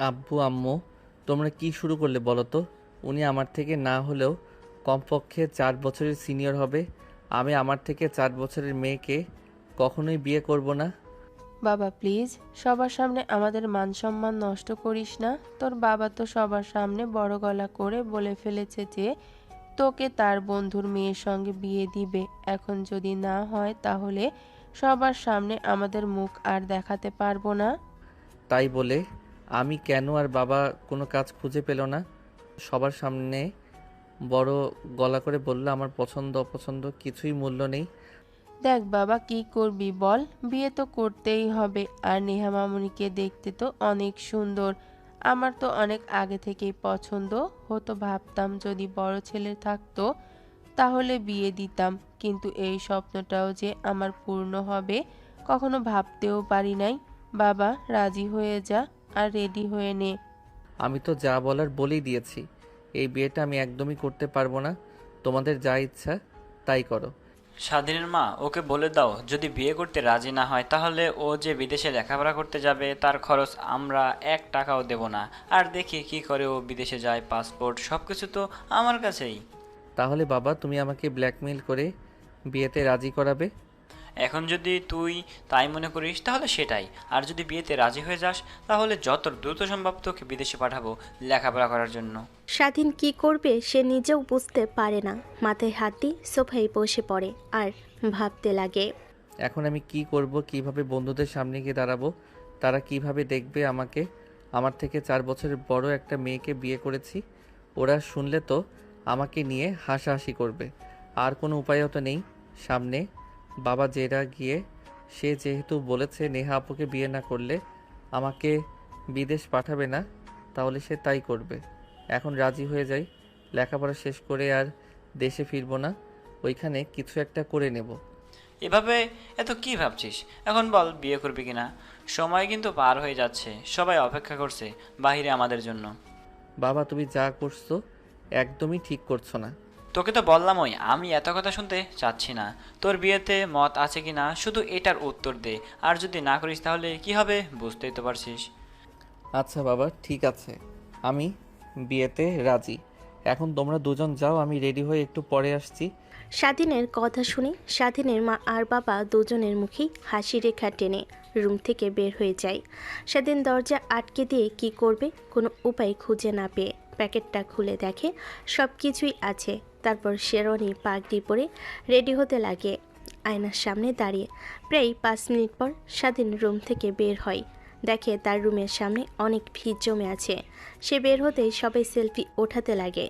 আব্বু আম্মু, তোমরা কি শুরু করলে বলো তো? উনি আমার থেকে না হলেও কমপক্ষে 4 বছরের সিনিয়র হবে। আমি আমার থেকে 4 বছরের মেয়েকে কখনোই বিয়ে করব না। বাবা প্লিজ, সবার সামনে আমাদের মান সম্মান নষ্ট করিস না। তোর বাবা তো সবার সামনে বড় গলা করে বলে ফেলেছে যে তোকে তার বন্ধুর মেয়ের সঙ্গে বিয়ে দিবে। এখন যদি না হয় তাহলে সবার সামনে আমাদের মুখ আর দেখাতে পারবো না। তাই বলে আমি কেন আর বাবা কোনো কাজ খুঁজে পেল না? সবার সামনে বড় গলা করে বলল আমার পছন্দ অপছন্দ কিছুই মূল্য নেই। দেখ বাবা, কি করবি বল? বিয়ে তো করতেই হবে। আর নেহা মামুনিকে দেখতে তো অনেক সুন্দর। আমার তো অনেক আগে থেকেই পছন্দ হতো। ভাবতাম যদি বড় ছেলে থাকতো তাহলে বিয়ে দিতাম, কিন্তু এই স্বপ্নটাও যে আমার পূর্ণ হবে কখনো ভাবতেও পারি নাই। বাবা রাজি হয়ে যা আর রেডি হয়ে নে। আমি তো যা বলার বলেই দিয়েছি। এই বিয়েটা আমি একদমই করতে পারবো না। তোমাদের যা ইচ্ছা তাই করো। স্বাধীনের মা, ওকে বলে দাও যদি বিয়ে করতে রাজি না হয় তাহলে ও যে বিদেশে লেখাপড়া করতে যাবে তার খরচ আমরা 1 টাকাও দেব না। আর দেখি কি করে ও বিদেশে যায়, পাসপোর্ট সব কিছু তো আমার কাছেই। তাহলে বাবা তুমি আমাকে ব্ল্যাকমেইল করে বিয়েতে রাজি করাবে? এখন যদি তুই তাই মনে করিস তাহলে সেটাই, আর যদি বিয়েতে রাজি হয়ে যাস তাহলে যত দ্রুত সম্ভব তোকে বিদেশে পাঠাবো লেখাপড়া করার জন্য। স্বাধীন কি করবে সে নিজেও বুঝতে পারে না। মাথায় হাত দিয়ে সোফায় বসে পড়ে আর ভাবতে লাগে। এখন আমি কি করব, কিভাবে বন্ধুদের সামনে গিয়ে দাঁড়াবো? তারা কিভাবে দেখবে আমাকে? আমার থেকে 4 বছরের বড় একটা মেয়েকে বিয়ে করেছি। ওরা শুনলে তো আমাকে নিয়ে হাসাহাসি করবে। আর কোনো উপায়ও তো নেই সামনে। বাবা জেরা গিয়ে সে যেহেতু বলেছে নেহা আপুকে বিয়ে না করলে আমাকে বিদেশ পাঠাবে না, তাহলে সে তাই করবে। এখন রাজি হয়ে যাই। লেখাপড়া শেষ করে আর দেশে ফিরবো না, ওইখানে কিছু একটা করে নেব। এভাবে এত কি ভাবছিস? এখন বল বিয়ে করবি কিনা? সময় কিন্তু পার হয়ে যাচ্ছে, সবাই অপেক্ষা করছে বাইরে আমাদের জন্য। বাবা তুমি যা করছো একদমই ঠিক করছো না। তোকে তো বললামই আমি এত কথা শুনতে চাচ্ছি না। তোর বিয়েতে মত আছে কিনা শুধু এটার উত্তর দে। আর যদি না করিস তাহলে কি হবে বুঝতেই তো পারছিস। আচ্ছা বাবা ঠিক আছে, আমি বিয়েতে রাজি। এখন তোমরা দুজন যাও, আমি রেডি হয়ে একটু পরে আসছি। স্বাধীনের কথা শুনে স্বাধীনের মা আর বাবা দুজনের মুখেই হাসি রেখা টেনে রুম থেকে বের হয়ে যায়। স্বাধীন দরজা আটকে দিয়ে কি করবে কোনো উপায় খুঁজে না পেয়ে প্যাকেটটা খুলে দেখে সব কিছুই আছে। তারপর শেরওয়ানি পাগড়ি পরে রেডি হতে লাগে। আয়নার সামনে দাঁড়িয়ে প্রায় 5 মিনিট পর স্বাধীন রুম থেকে বের হয়। দেখে তার রুমের সামনে অনেক ভিড় জমে আছে। সে বের হতেই সবাই সেলফি ওঠাতে লাগে।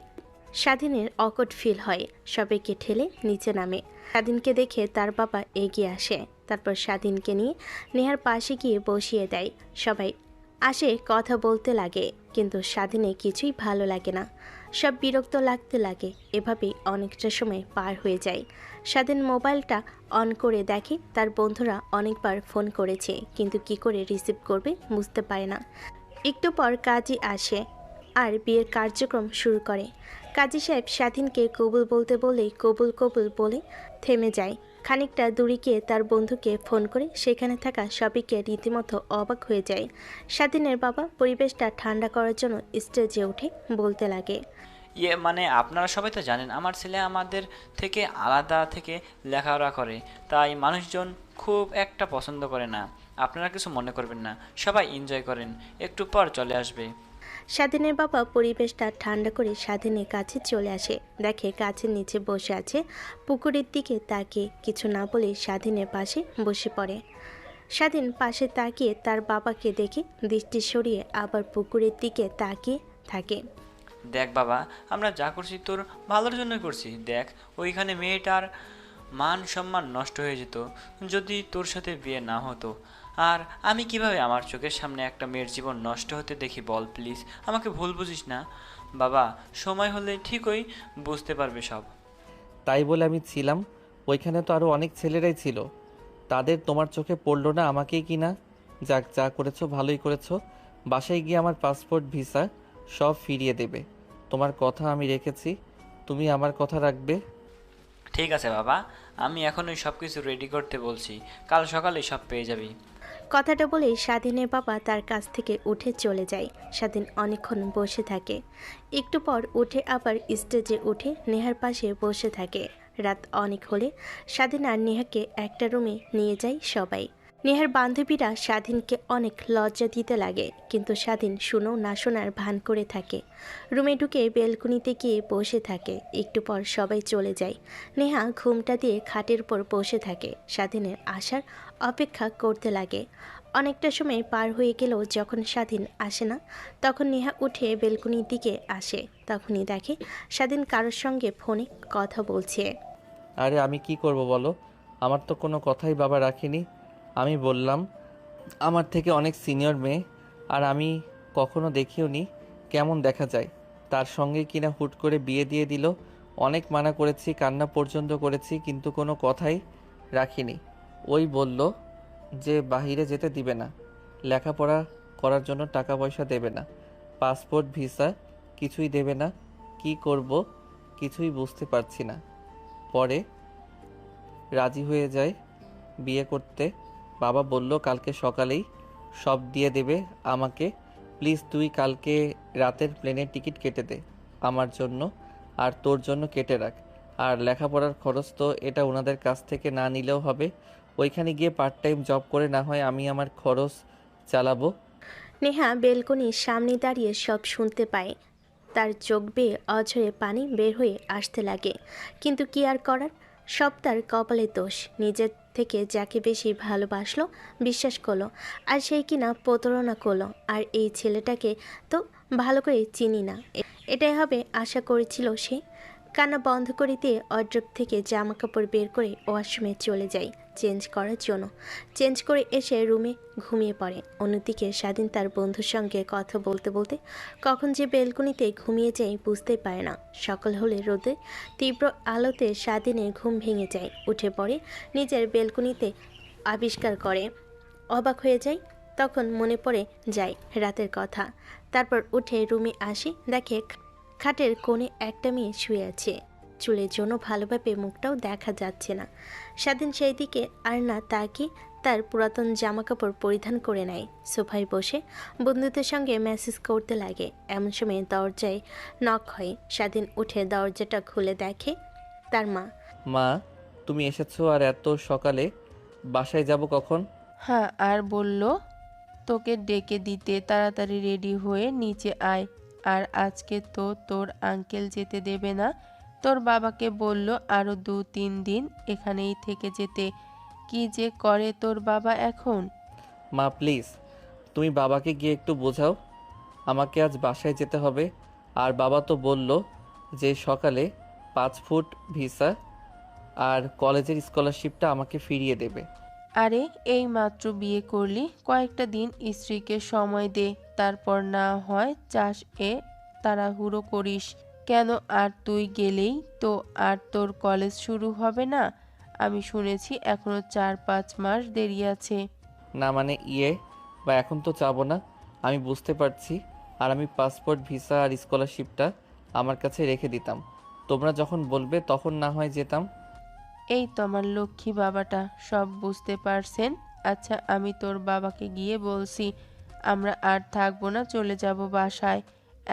স্বাধীনের অকট ফিল হয়, সবাইকে ঠেলে নিচে নামে। স্বাধীনকে দেখে তার বাবা এগিয়ে আসে। তারপর স্বাধীনকে নিয়ে নেহার পাশে গিয়ে বসিয়ে দেয়। সবাই আসে কথা বলতে লাগে, কিন্তু স্বাধীনে কিছুই ভালো লাগে না। সব বিরক্ত লাগতে লাগে। এভাবেই অনেকটা সময় পার হয়ে যায়। স্বাধীন মোবাইলটা অন করে দেখে তার বন্ধুরা অনেকবার ফোন করেছে, কিন্তু কি করে রিসিভ করবে বুঝতে পারে না। একটু পর কাজী আসে আর বিয়ের কার্যক্রম শুরু করে। কাজী সাহেব স্বাধীনকে কবুল বলতে বলেই কবুল কবুল বলে থেমে যায়। খানিকটা দূরে গিয়ে তার বন্ধুকে ফোন করে সেখানে থাকা সবাইকে রীতিমতো অবাক হয়ে যায়। স্বাধীনের বাবা পরিবেশটা ঠান্ডা করার জন্য স্টেজে উঠে বলতে লাগে। ইয়ে মানে আপনারা সবাই তো জানেন আমার ছেলে আমাদের থেকে আলাদা থেকে লেখাপড়া করে, তাই মানুষজন খুব একটা পছন্দ করে না। আপনারা কিছু মনে করবেন না, সবাই এনজয় করেন, একটু পর চলে আসবে। স্বাধীনের বাবা পরিবেশটা ঠান্ডা করে স্বাধীনের কাছে চলে আসে। দেখে গাছের নিচে বসে আছে। পুকুরের দিকে তাকিয়ে কিছু না বলে স্বাধীনের পাশে বসে পড়ে। স্বাধীন পাশে তাকিয়ে তার বাবাকে দেখে দৃষ্টি সরিয়ে আবার পুকুরের দিকে তাকিয়ে থাকে। দেখ বাবা, আমরা যা করছি তোর ভালোর জন্যই করছি। দেখ, ওইখানে মেয়েটার মান সম্মান নষ্ট হয়ে যেত যদি তোর সাথে বিয়ে না হতো। আর আমি কিভাবে আমার চোখের সামনে একটা মেয়ের জীবন নষ্ট হতে দেখি বল? প্লিজ আমাকে ভুল বুঝিস না বাবা, সময় হলে ঠিকই বুঝতে পারবে সব। তাই বলে আমি ছিলাম, ওইখানে তো আরও অনেক ছেলেরাই ছিল। তাদের তোমার চোখে পড়লো না আমাকেই কি না? যাক, যা করেছো ভালোই করেছো। বাসায় গিয়ে আমার পাসপোর্ট ভিসা সব ফিরিয়ে দেবে। তোমার কথা আমি রেখেছি, তুমি আমার কথা রাখবে। ঠিক আছে বাবা, আমি এখন ওই সব কিছু রেডি করতে বলছি, কাল সকালে সব পেয়ে যাবি। কথাটা বলেই স্বাধীনের বাবা তার কাছ থেকে উঠে চলে যায়। স্বাধীন অনেকক্ষণ বসে থাকে। একটু পর উঠে আবার স্টেজে উঠে নেহার পাশে বসে থাকে। রাত অনেক হলে স্বাধীন আর নেহাকে একটা রুমে নিয়ে যায় সবাই। নেহার বান্ধবীরা স্বাধীনকে অনেক লজ্জা দিতে লাগে, কিন্তু স্বাধীন শুনো না শোনার ভান করে থাকে। রুমে ঢুকে বেলকুনিতে গিয়ে বসে থাকে। একটু পর সবাই চলে যায়। নেহা ঘুমটা দিয়ে খাটের উপর বসে থাকে। স্বাধীনের আসার অপেক্ষা করতে লাগে। অনেকটা সময় পার হয়ে গেলেও যখন স্বাধীন আসে না, তখন নেহা উঠে বেলকুনির দিকে আসে। তখনই দেখে স্বাধীন কারোর সঙ্গে ফোনে কথা বলছে। আরে আমি কি করব বলো, আমার তো কোনো কথাই বাবা রাখিনি। আমি বললাম আমার থেকে অনেক সিনিয়র মেয়ে, আর আমি কখনো দেখিও নি কেমন দেখা যায়, তার সঙ্গে কিনা হুট করে বিয়ে দিয়ে দিল। অনেক মানা করেছি, কান্না পর্যন্ত করেছি, কিন্তু কোনো কথাই রাখিনি। ওই বলল যে বাহিরে যেতে দিবে না, লেখাপড়া করার জন্য টাকা পয়সা দেবে না, পাসপোর্ট ভিসা কিছুই দেবে না। কি করব কিছুই বুঝতে পারছি না। পরে রাজি হয়ে যায় বিয়ে করতে। বাবা বলল কালকে সকালেই সব দিয়ে দেবে আমাকে। প্লিজ তুই কালকে রাতের প্লেনের টিকিট কেটে দে আমার জন্য, আর তোর জন্য কেটে রাখ। আর লেখাপড়ার খরচ তো এটা ওনাদের কাছ থেকে না নিলেও হবে। ওইখানে গিয়ে পার্ট টাইম জব করে না হয় আমি আমার খরচ চালাবো। নেহা বেলকনির সামনে দাঁড়িয়ে সব শুনতে পায়। তার চোখ বেয়ে অঝরে পানি বের হয়ে আসতে লাগে, কিন্তু কি আর করার, সব তার কপালের দোষ। নিজের থেকে যাকে বেশি ভালোবাসলো, বিশ্বাস করলো, আর সেই কিনা প্রতারণা করলো। আর এই ছেলেটাকে তো ভালো করে চিনি না, এটাই হবে আশা করেছিল সে। কান্না বন্ধ করে দিয়ে ওয়ার্ড্রোব থেকে জামা কাপড় বের করে ওয়াশরুমে চলে যায় চেঞ্জ করার জন্য। চেঞ্জ করে এসে রুমে ঘুমিয়ে পড়ে। অন্যদিকে স্বাধীন তার বন্ধুর সঙ্গে কথা বলতে বলতে কখন যে বেলকনিতে ঘুমিয়ে যায় বুঝতে পারে না। সকাল হলে রোদে তীব্র আলোতে স্বাধীনের ঘুম ভেঙে যায়। উঠে পড়ে নিজের বেলকনিতে আবিষ্কার করে। অবাক হয়ে যায়। তখন মনে পড়ে যায় রাতের কথা। তারপর উঠে রুমে আসে, দেখে খাটের কোণে একটা মেয়ে শুয়ে আছে। চুলের জন্য ভালোভাবে মুখটাও দেখা যাচ্ছে না। স্বাধীন সেই দিকে আর না তাকিয়ে তার পুরাতন জামাকাপড় পরিধান করে নেয়। সোফায় বসে বন্ধুদের সঙ্গে মেসেজ করতে লাগে। এমন সময় দরজায় নক হয়। স্বাধীন উঠে দরজাটা খুলে দেখে তার মা। মা, তুমি এসেছো, আর এত সকালে বাসায় যাব কখন? হ্যাঁ, আর বলল তোকে ডেকে দিতে, তাড়াতাড়ি রেডি হয়ে নিচে আয়। আর আজকে তো তোর আঙ্কেল যেতে দেবে না, তোর বাবাকে বলল আরো 2-3 দিন এখানেই থেকে যেতে। কি যে করে তোর বাবা এখন। মা প্লিজ, তুমি বাবাকে গিয়ে একটু বোঝাও, আমাকে আজ বাসায় যেতে হবে। আর বাবা তো বলল যে সকালে 5 ফুট ভিসা আর কলেজের স্কলারশিপটা আমাকে ফিরিয়ে দেবে। আরে এই মাত্র বিয়ে করলি, কয়েকটা দিন স্ত্রীকে সময় দে, তারপর না হয় চাস এ তাড়াহুড়ো করিস কেন? আর তুই গেলেই তো আর তোর কলেজ শুরু হবে না। আমি শুনেছি এখনো 4-5 মাস দেরি আছে। না মানে বা এখন তো চাবো না, আমি বুঝতে পারছি। আর আমি পাসপোর্ট ভিসা আর স্কলারশিপটা আমার কাছে রেখে দিতাম, তোমরা যখন বলবে তখন না হয় যেতাম। এই তো আমার লক্ষ্মী বাবাটা সব বুঝতে পারছেন। আচ্ছা, আমি তোর বাবাকে গিয়ে বলছি আমরা আর থাকবো না, চলে যাব বাসায়।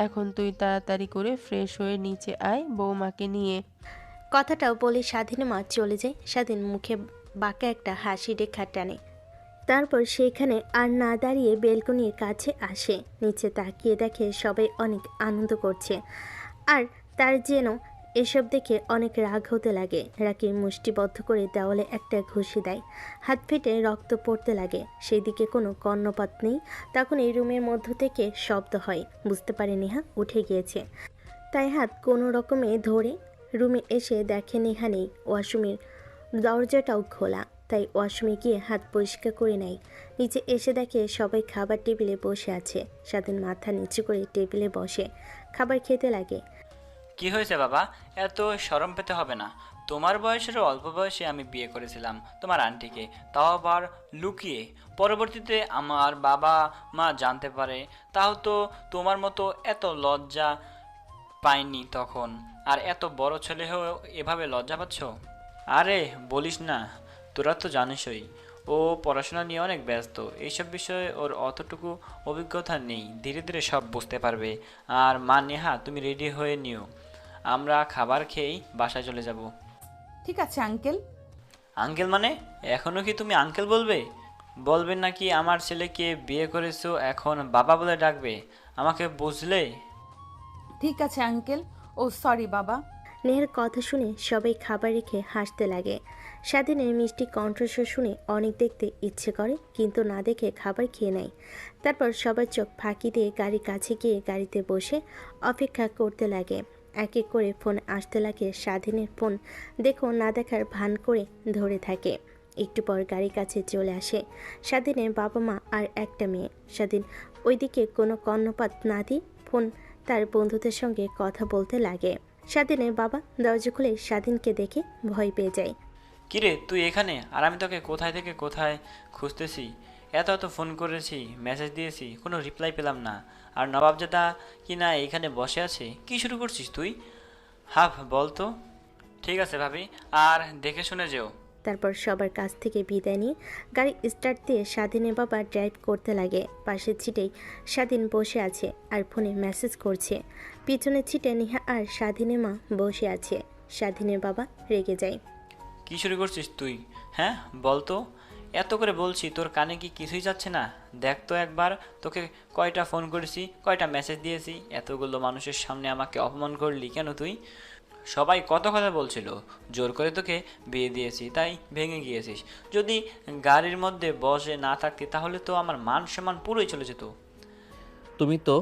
এখন তুই তাড়াতাড়ি করে ফ্রেশ হয়ে নিচে আয় বৌমাকে নিয়ে। কথাটাও বলে স্বাধীনের মা চলে যায়। স্বাধীন মুখে বাঁকা একটা হাসি রেখা টানে। তারপর সেখানে আর না দাঁড়িয়ে বেলকনির কাছে আসে। নিচে তাকিয়ে দেখে সবাই অনেক আনন্দ করছে, আর তার যেন এসব দেখে অনেক রাগ হতে লাগে। রাগে মুষ্টিবদ্ধ করে দেওয়ালে একটা ঘুষি দেয়। হাত ফেটে রক্ত পড়তে লাগে। সেই দিকে কোনো কর্ণপাত নেই। তখন এই রুমের মধ্য থেকে শব্দ হয়। বুঝতে পারে নেহা উঠে গিয়েছে, তাই হাত কোনো রকমে ধরে রুমে এসে দেখে নেহা নেই। ওয়াশরুমের দরজাটাও খোলা, তাই ওয়াশরুমে গিয়ে হাত পরিষ্কার করে নেয়। নিচে এসে দেখে সবাই খাবার টেবিলে বসে আছে। স্বাধীন মাথা নিচু করে টেবিলে বসে খাবার খেতে লাগে। কি হয়েছে বাবা, এত শরম পেতে হবে না। তোমার বয়সেরও অল্প বয়সে আমি বিয়ে করেছিলাম তোমার আন্টিকে, তাও আবার লুকিয়ে। পরবর্তীতে আমার বাবা মা জানতে পারে, তাও তো তোমার মতো এত লজ্জা পাইনি তখন। আর এত বড় ছেলে হয়েও এভাবে লজ্জা পাচ্ছ? আরে বলিস না, তোরা তো জানিসই ও পড়াশোনা নিয়ে অনেক ব্যস্ত, এইসব বিষয়ে ওর অতটুকু অভিজ্ঞতা নেই, ধীরে ধীরে সব বুঝতে পারবে। আর মা নেহা, তুমি রেডি হয়ে নিও, আমরা খাবার খেয়েই বাসায় চলে যাব। ঠিক আছে আঙ্কেল। আঙ্কেল মানে? এখনও কি তুমি আঙ্কেল বলবে? বলবেন নাকি আমার ছেলেকে বিয়ে করেছো এখন বাবা বলে ডাকবে? আমাকে বুঝলে? ঠিক আছে আঙ্কেল। ও সরি বাবা। নেহার কথা শুনে সবাই খাবার রেখে হাসতে লাগে। স্বাধীনের মিষ্টি কণ্ঠস্বর শুনে অনেক দেখতে ইচ্ছে করে, কিন্তু না দেখে খাবার খেয়ে নেয়। তারপর সবার চোখ ফাঁকি দিয়ে গাড়ির কাছে গিয়ে গাড়িতে বসে অপেক্ষা করতে লাগে। এক এক করে ফোন আসতে লাগে। স্বাধীনের ফোন দেখো না দেখার ভান করে ধরে থাকে। একটু পর গাড়ির কাছে চলে আসে স্বাধীনের বাবা মা আর একটা মেয়ে। স্বাধীন ওইদিকে কোনো কর্ণপাত না দিয়ে ফোন তার বন্ধুদের সঙ্গে কথা বলতে লাগে। স্বাধীনের বাবা দরজা খুলে স্বাধীনকে দেখে ভয় পেয়ে যায়। কিরে তুই এখানে? আর আমি তোকে কোথায় থেকে কোথায় খুঁজতেছি, এত এত ফোন করেছি, মেসেজ দিয়েছি, কোনো রিপ্লাই পেলাম না। আর নবাবজাদা কি না এখানে বসে আছে? কি শুরু করছিস তুই? হাফ বল তো। ঠিক আছে ভাবি, আর দেখে শুনে যেও। তারপর সবার কাছ থেকে বিদায় নিয়ে গাড়ি স্টার্ট দিয়ে স্বাধীনের বাবা ড্রাইভ করতে লাগে। পাশের সিটেই স্বাধীন বসে আছে আর ফোনে মেসেজ করছে। পিছনের সিটে নেহা আর স্বাধীনের মা বসে আছে। স্বাধীনের বাবা রেগে যায়। কি শুরু করছিস তুই? হ্যাঁ বল তো। এত করে বলছি, তোর কানে কি কিছুই যাচ্ছে না? দেখ তো একবার, তোকে কয়টা ফোন করেছি, কয়টা মেসেজ দিয়েছি, এতগুলো মানুষের সামনে আমাকে অপমান করলি কেন তুই? সবাই কত কথা বলছিল, জোর করে তোকে বিয়ে দিয়েছি তাই ভেঙে গিয়েছিস। যদি গাড়ির মধ্যে বসে না থাকতি তাহলে তো আমার মান সম্মান পুরোই চলে যেত। তুমি তো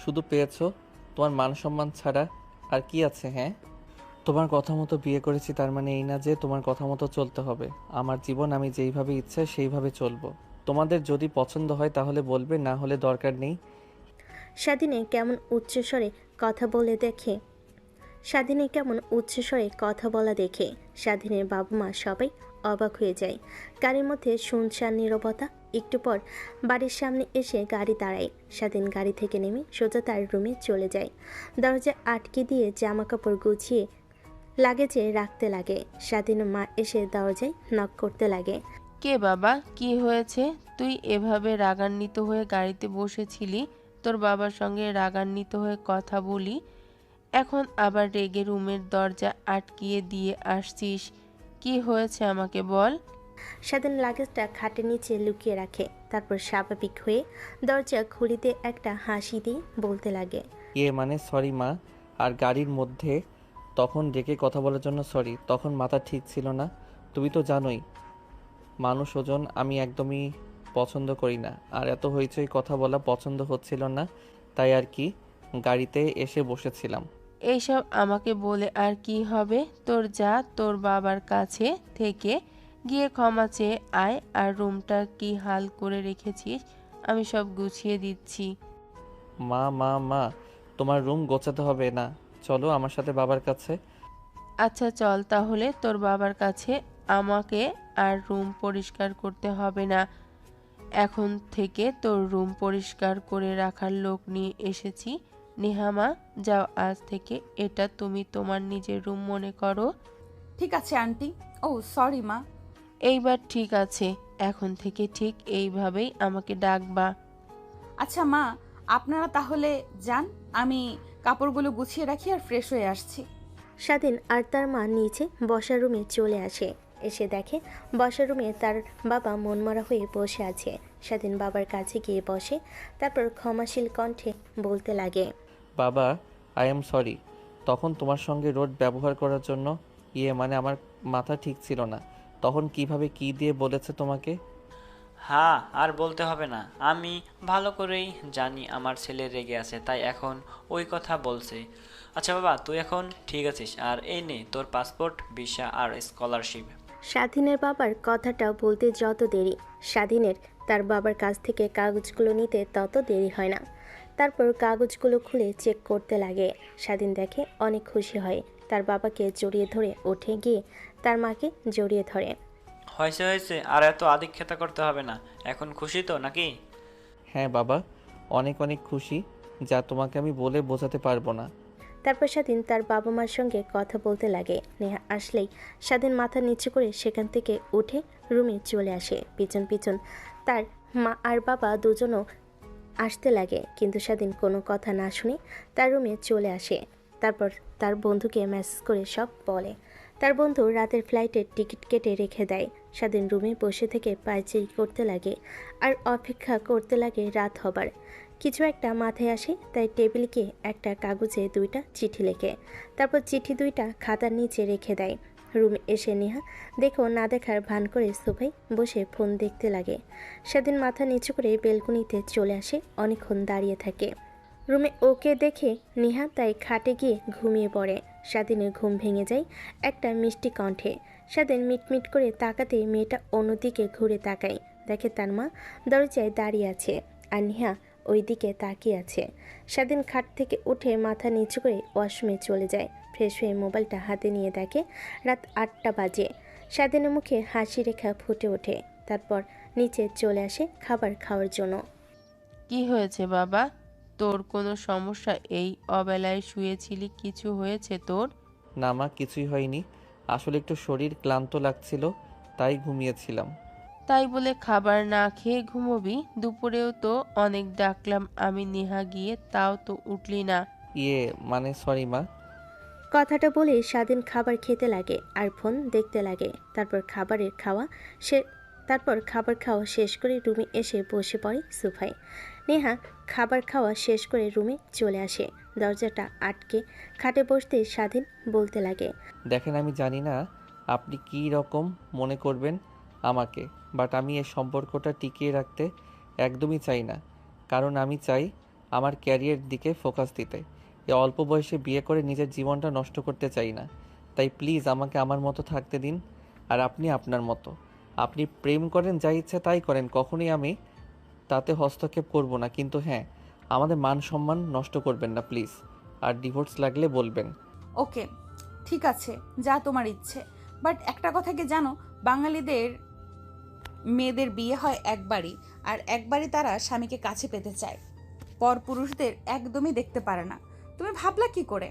শুধু পেয়েছো তোমার মান সম্মান ছাড়া আর কি আছে? হ্যাঁ, তোমার কথা মতো বিয়ে করেছি, তার মানে এই না যে তোমার কথা মতো চলতে হবে। আমার জীবন আমি যেইভাবে ইচ্ছে সেইভাবে চলবো। তোমাদের যদি পছন্দ হয় তাহলে বলবে, না হলে দরকার নেই। স্বাধীনে কেমন উচ্চস্বরে কথা বলে দেখে স্বাধীনে কেমন উচ্চস্বরে কথা বলা দেখে স্বাধীনের বাবা মা সবাই অবাক হয়ে যায়। গাড়ির মধ্যে শুনশান নীরবতা। একটু পর বাড়ির সামনে এসে গাড়ি দাঁড়ায়। স্বাধীন গাড়ি থেকে নেমে সোজা তার রুমে চলে যায়। দরজা আটকে দিয়ে জামা কাপড় গুছিয়ে লাগেজে রাখতে লাগে। স্বাধীন মা এসে দরজায় নক করতে লাগে। কে বাবা, কি হয়েছে? তুই এভাবে রাগান্বিত হয়ে গাড়িতে বসেছিলি, তোর বাবার সঙ্গে রাগান্বিত হয়ে কথা বলি, এখন আবার রেগে রুমের দরজা আটকিয়ে দিয়ে আসছিস। কি হয়েছে আমাকে বল। স্বাধীন লাগেজটা খাটের নিচে লুকিয়ে রাখে। তারপর স্বাভাবিক হয়ে দরজা খুলিতে একটা হাসি দিয়ে বলতে লাগে। মানে সরি মা। আর গাড়ির মধ্যে তখন ডেকে কথা বলার জন্য সরি, তখন মাথা ঠিক ছিল না। তুমি তো জানোই মানুষ ওজন আমি একদমই পছন্দ করি না, আর এত হইচই কথা বলা পছন্দ হচ্ছিল না, তাই আর কি গাড়িতে এসে বসেছিলাম। এইসব আমাকে বলে আর কি হবে? তোর বাবার কাছে থেকে গিয়ে ক্ষমা চেয়ে আয়, আর রুমটা কি হাল করে রেখেছিস আমি সব গুছিয়ে দিচ্ছি। মা মা মা তোমার রুম গোছাতে হবে না, চলো আমার সাথে বাবার কাছে। আচ্ছা চল তাহলে তোর বাবার কাছে। আমাকে আর রুম পরিষ্কার করতে হবে না, এখন থেকে তোর রুম পরিষ্কার করে রাখার লোক নিয়ে এসেছি। নেহামা, যাও, আজ থেকে এটা তুমি তোমার নিজের রুম মনে করো। ঠিক আছে আন্টি। ও সরি মা। এইবার ঠিক আছে, এখন থেকে ঠিক এইভাবেই আমাকে ডাকবা। আচ্ছা মা, আপনারা তাহলে যান, আমি কাপড়গুলো গুছিয়ে রাখি আর ফ্রেশ হয়ে আসছি। স্বাধীন আর তার মা নিচে বসার রুমে চলে আসে। এসে দেখে বসার রুমে তার বাবা মনমরা হয়ে বসে আছে। স্বাধীন বাবার কাছে গিয়ে বসে। তারপর ক্ষমাশীল কণ্ঠে বলতে লাগে। বাবা, আই এম সরি, তখন তোমার সঙ্গে রোড ব্যবহার করার জন্য মানে আমার মাথা ঠিক ছিল না। তখন কিভাবে কি দিয়ে বলেছে তোমাকে? হ্যাঁ, আর বলতে হবে না, আমি ভালো করেই জানি আমার ছেলে রেগে আছে, তাই এখন ওই কথা বলছে। আচ্ছা বাবা, তুই এখন ঠিক আছিস, আর এই নে তোর পাসপোর্ট, ভিসা আর স্কলারশিপ। স্বাধীনের বাবার কথাটা বলতে যত দেরি, স্বাধীনের তার বাবার কাছ থেকে কাগজগুলো নিতে তত দেরি হয় না। তারপর কাগজগুলো খুলে চেক করতে লাগে। স্বাধীন দেখে অনেক খুশি হয়। তার বাবাকে জড়িয়ে ধরে উঠে গিয়ে তার মাকে জড়িয়ে ধরে। হয়েছে হয়েছে, আর এত আদিক্ষেতা করতে হবে না। এখন খুশি তো নাকি? হ্যাঁ বাবা, অনেক অনেক খুশি, যা তোমাকে আমি বলে বোঝাতে পারবো না। তারপর স্বাধীন তার বাবা মার সঙ্গে কথা বলতে লাগে। নেহা আসলেই স্বাধীন মাথা নিচু করে সেখান থেকে উঠে রুমে চলে আসে। পিছন পিছন তার মা আর বাবা দুজনও আসতে লাগে, কিন্তু স্বাধীন কোনো কথা না শুনে তার রুমে চলে আসে। তারপর তার বন্ধুকে মেসেজ করে সব বলে। তার বন্ধু রাতের ফ্লাইটের টিকিট কেটে রেখে দেয়। স্বাধীন রুমে বসে থেকে পায়চারি করতে লাগে আর অপেক্ষা করতে লাগে রাত হবার। কিছু একটা মাথায় আসে, তাই টেবিলকে একটা কাগজে 2টা চিঠি লেখে। তারপর চিঠি 2টা খাতার নিচে রেখে দেয়। রুমে এসে নেহা দেখো না দেখার ভান করে সোফায় বসে ফোন দেখতে লাগে। স্বাধীন মাথা নিচু করে বেলকনিতে চলে আসে, অনেকক্ষণ দাঁড়িয়ে থাকে। রুমে ওকে দেখে নেহা তাই খাটে গিয়ে ঘুমিয়ে পড়ে। স্বাধীনের ঘুম ভেঙে যায় একটা মিষ্টি কণ্ঠে। স্বাধীন মিটমিট করে তাকাতে মেয়েটা অন্যদিকে ঘুরে তাকায়, দেখে তার মা দরজায় দাঁড়িয়ে আছে আর নেহা ওই দিকে তাকিয়ে আছে। স্বাধীন খাট থেকে উঠে মাথা নিচু করে ওয়াশরুমে চলে যায়। ফ্রেশ হয়ে মোবাইলটা হাতে নিয়ে দেখে রাত 8টা বাজে। স্বাধীনের মুখে হাসি রেখা ফুটে ওঠে। তারপর নিচে চলে আসে খাবার খাওয়ার জন্য। কি হয়েছে বাবা? তোর কোনো সমস্যা? এই অবেলায় শুয়েছিলি, কিছু হয়েছে তোর? না মা, কিছুই হয়নি। আসলে একটু শরীর ক্লান্ত লাগছিল, তাই ঘুমিয়েছিলাম। তাই বলে খাবার না খেয়ে ঘুমোবি? দুপুরেও তো অনেক ডাকলাম আমি নেহা গিয়ে, তাও তো উঠলি না। মানে সরি মা। কথাটা বলে স্বাধীন খাবার খেতে লাগে আর ফোন দেখতে লাগে। তারপর খাবার খাওয়া শেষ করে রুমে এসে বসে পড়ে সোফায়। নেহা খাবার খাওয়া শেষ করে রুমে চলে আসে। দরজাটা আটকে খাটে বসতে স্বাধীন বলতে লাগে, দেখেন, আমি জানি না আপনি কী রকম মনে করবেন আমাকে, বাট আমি এই সম্পর্কটা টিকিয়ে রাখতে একদমই চাই না। কারণ আমি চাই আমার ক্যারিয়ার দিকে ফোকাস দিতে। এই অল্প বয়সে বিয়ে করে নিজের জীবনটা নষ্ট করতে চাই না। তাই প্লিজ আমাকে আমার মতো থাকতে দিন, আর আপনি আপনার মতো। আপনি প্রেম করেন, যা ইচ্ছে তাই করেন, কখনোই আমি তাতে হস্তক্ষেপ করব না। কিন্তু হ্যাঁ, আমাদের মান সম্মান নষ্ট করবেন না প্লিজ। আর ডিভোর্স লাগলে বলবেন। ওকে, ঠিক আছে, যা তোমার ইচ্ছে। বাট একটা কথা কি জানো, বাঙালিদের মেয়েদের বিয়ে হয় একবারই, আর একবারই তারা স্বামীকে কাছে পেতে চায়। পরপুরুষদের একদমই দেখতে পারে না। তুমি ভাবলা কি করে?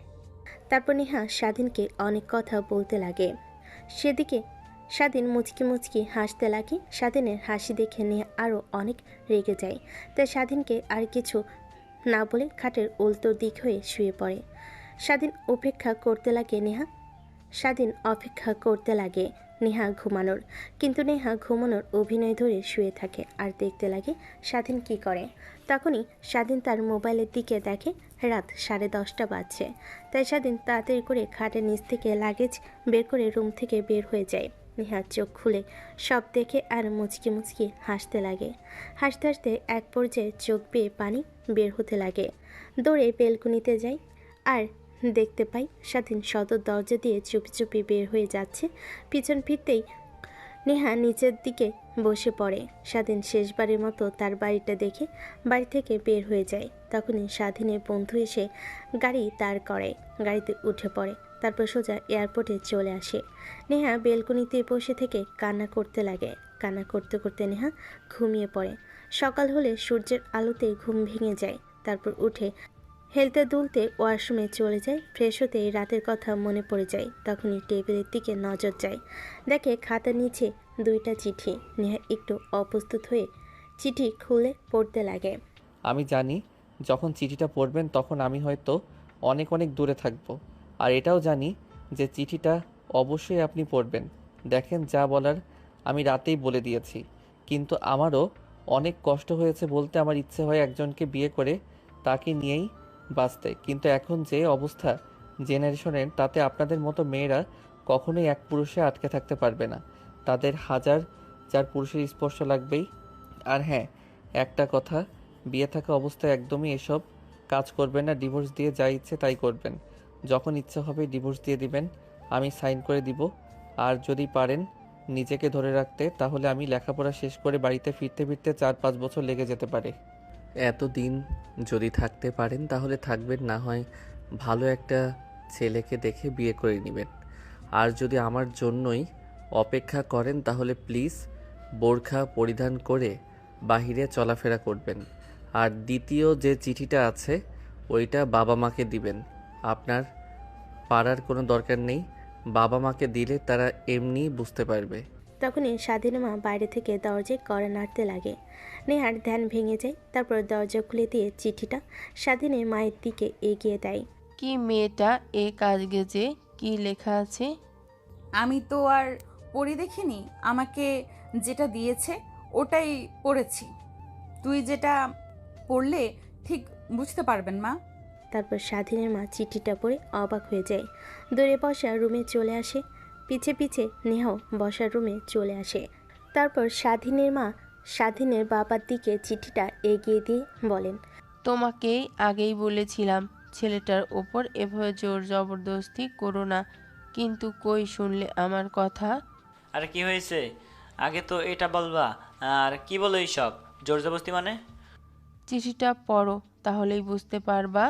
তারপর নেহা স্বাধীনকে অনেক কথা বলতে লাগে। সেদিকে স্বাধীন মুচকি মুচকি হাসতে লাগে। স্বাধীনের হাসি দেখে নেহা আরও অনেক রেগে যায়। তাই স্বাধীনকে আর কিছু না বলে খাটের উল্টো দিক হয়ে শুয়ে পড়ে। স্বাধীন অপেক্ষা করতে লাগে নেহা ঘুমানোর। কিন্তু নেহা ঘুমানোর অভিনয় ধরে শুয়ে থাকে আর দেখতে লাগে স্বাধীন কি করে। তখনই স্বাধীন তার মোবাইলের দিকে দেখে রাত 10:30 বাজছে। তাই স্বাধীন তাড়াতাড়ি করে খাটের নিচ থেকে লাগেজ বের করে রুম থেকে বের হয়ে যায়। নেহা চোখ খুলে সব দেখে আর মুচকি মুচকি হাসতে লাগে। হাসতে হাসতে এক পর্যায়ে চোখ বেয়ে পানি বের হতে লাগে। দৌড়ে বেলকনিতে যায় আর দেখতে পাই স্বাধীন সদর দরজা দিয়ে চুপি চুপি বের হয়ে যাচ্ছে। পিছন ফিরতেই নেহা নিচের দিকে বসে পড়ে। স্বাধীন শেষবারের মতো তার বাড়িটা দেখে বাড়ি থেকে বের হয়ে যায়। তখনই স্বাধীনের বন্ধু এসে গাড়ি দাঁড় করে, গাড়িতে উঠে পড়ে। তারপর সোজা এয়ারপোর্টে চলে আসে। নেহা বেলকনিতে বসে থেকে কান্না করতে লাগে। কান্না করতে করতে নেহা ঘুমিয়ে পড়ে। সকাল হলে সূর্যের আলোতে ঘুম ভেঙে যায়। তারপর উঠে হেলতে দুলতে ওয়াশরুমে চলে যায়। ফ্রেশ হতে রাতের কথা মনে পড়ে যায়। তখনই টেবিলের দিকে নজর যায়, দেখে খাতার নিচে 2টা চিঠি। নেহা একটু অপ্রস্তুত হয়ে চিঠি খুলে পড়তে লাগে। আমি জানি যখন চিঠিটা পড়বেন তখন আমি হয়তো অনেক অনেক দূরে থাকব। আর এটাও জানি যে চিঠিটা অবশ্যই আপনি পড়বেন। দেখেন, যা বলার আমি রাতেই বলে দিয়েছি। কিন্তু আমারও অনেক কষ্ট হয়েছে বলতে। আমার ইচ্ছে হয় একজনকে বিয়ে করে তাকে নিয়েই বাঁচতে। কিন্তু এখন যে অবস্থা জেনারেশনের, তাতে আপনাদের মতো মেয়েরা কখনোই এক পুরুষে আটকে থাকতে পারবে না। তাদের 1000 পুরুষের স্পর্শ লাগবেই। আর হ্যাঁ, একটা কথা, বিয়ে থাকা অবস্থায় একদমই এসব কাজ করবেন না। ডিভোর্স দিয়ে যা ইচ্ছে তাই করবেন। যখন ইচ্ছে হবে ডিভোর্স দিয়ে দিবেন, আমি সাইন করে দিব। আর যদি পারেন নিজেকে ধরে রাখতে, তাহলে আমি লেখাপড়া শেষ করে বাড়িতে ফিরতে ফিরতে 4-5 বছর লেগে যেতে পারে। এতদিন যদি থাকতে পারেন তাহলে থাকবেন, না হয় ভালো একটা ছেলেকে দেখে বিয়ে করে নেবেন। আর যদি আমার জন্যই অপেক্ষা করেন তাহলে প্লিজ বোরখা পরিধান করে বাহিরে চলাফেরা করবেন। আর দ্বিতীয় যে চিঠিটা আছে ওইটা বাবা মাকে দিবেন। আপনার পারার কোনো দরকার নেই, বাবা মাকে দিলে তারা এমনিই বুঝতে পারবে। তখনই স্বাধীনের মা বাইরে থেকে দরজায় কড়া নাড়তে লাগে। নেহার ধ্যান ভেঙে যায়। তারপর দরজা খুলে দিয়ে চিঠিটা স্বাধীনের মায়ের দিকে এগিয়ে দেয়। কি মেয়েটা এ কাজ গেছে, কি লেখা আছে? আমি তো আর পড়ে দেখিনি, আমাকে যেটা দিয়েছে ওটাই পড়েছি। তুই যেটা পড়লে ঠিক বুঝতে পারবেন মা। তারপর স্বাধীনের মা চিঠিটা পড়ে অবাক হয়ে যায়। দূরে বসা রুমে চলে আসে। পিছে পিছে নেহাও বসার রুমে চলে আসে। তারপর স্বাধীনের মা স্বাধীনের বাবার দিকে চিঠিটা এগিয়ে দিয়ে বলেন, তোমাকেই আগেই বলেছিলাম ছেলেটার ওপর এভাবে জোর জবরদস্তি করো না, কিন্তু কই শুনলে আমার কথা? আর কি হয়েছে? আগে তো এটা বলবা। আর কি বলো এইসব জোর জবরদস্তি মানে? চিঠিটা পড়ো, তাহলেই বুঝতে পারবা।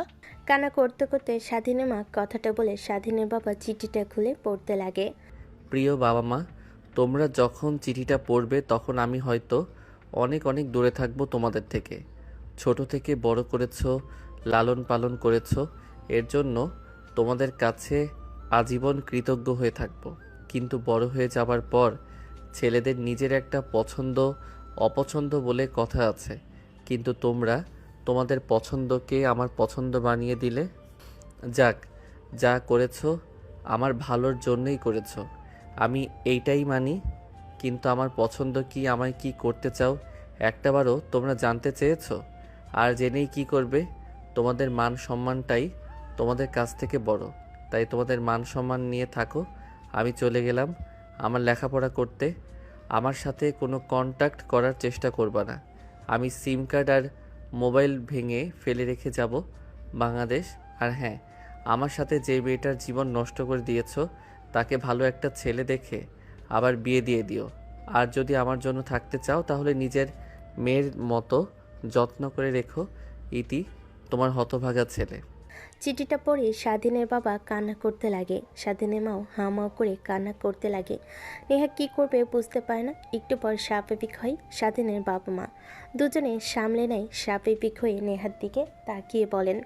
কান্না করতে করতে স্বাধীনের মা কথাটা বলে স্বাধীনের বাবা চিঠিটা খুলে পড়তে লাগে। প্রিয় বাবা মা, তোমরা যখন চিঠিটা পড়বে তখন আমি হয়তো অনেক অনেক দূরে থাকবো তোমাদের থেকে। ছোট থেকে বড় করেছো, লালন পালন করেছো, এর জন্য তোমাদের কাছে আজীবন কৃতজ্ঞ হয়ে থাকবো। কিন্তু বড় হয়ে যাবার পর ছেলেদের নিজের একটা পছন্দ অপছন্দ বলে কথা আছে, কিন্তু তোমরা তোমাদের পছন্দকে আমার পছন্দ বানিয়ে দিলে। যাক, যা করেছো আমার ভালোর জন্যই করেছো, আমি এইটাই মানি। কিন্তু আমার পছন্দ কি, আমায় কি করতে চাও একটাবারও তোমরা জানতে চেয়েছো? আর জেনেই কি করবে? তোমাদের মান সম্মানটাই তোমাদের কাছ থেকে বড়, তাই তোমাদের মান সম্মান নিয়ে থাকো। আমি চলে গেলাম আমার লেখাপড়া করতে। আমার সাথে কোনো কন্ট্যাক্ট করার চেষ্টা করবা না। আমি সিম কার্ড আর মোবাইল ভেঙে ফেলে রেখে যাব বাংলাদেশ। আর হ্যাঁ, আমার সাথে যে মেয়েটার জীবন নষ্ট করে দিয়েছো তাকে ভালো একটা ছেলে দেখে আবার বিয়ে দিয়ে দিও। আর যদি আমার জন্য থাকতে চাও তাহলে নিজের মেয়ের মতো যত্ন করে রেখো। ইতি, তোমার হতভাগা ছেলে। চিঠিটা পড়ে স্বাধীনের বাবা কান্না করতে লাগে। স্বাধীনের মাও হামাও করে কান্না করতে লাগে। নেহা কি করবে বুঝতে পারে না। একটু পর স্বাভাবিক হয় স্বাধীনের বাবা মা। দুজনে সামলে নেয়। স্বাভাবিক হয়ে নেহার দিকে তাকিয়ে বলেন,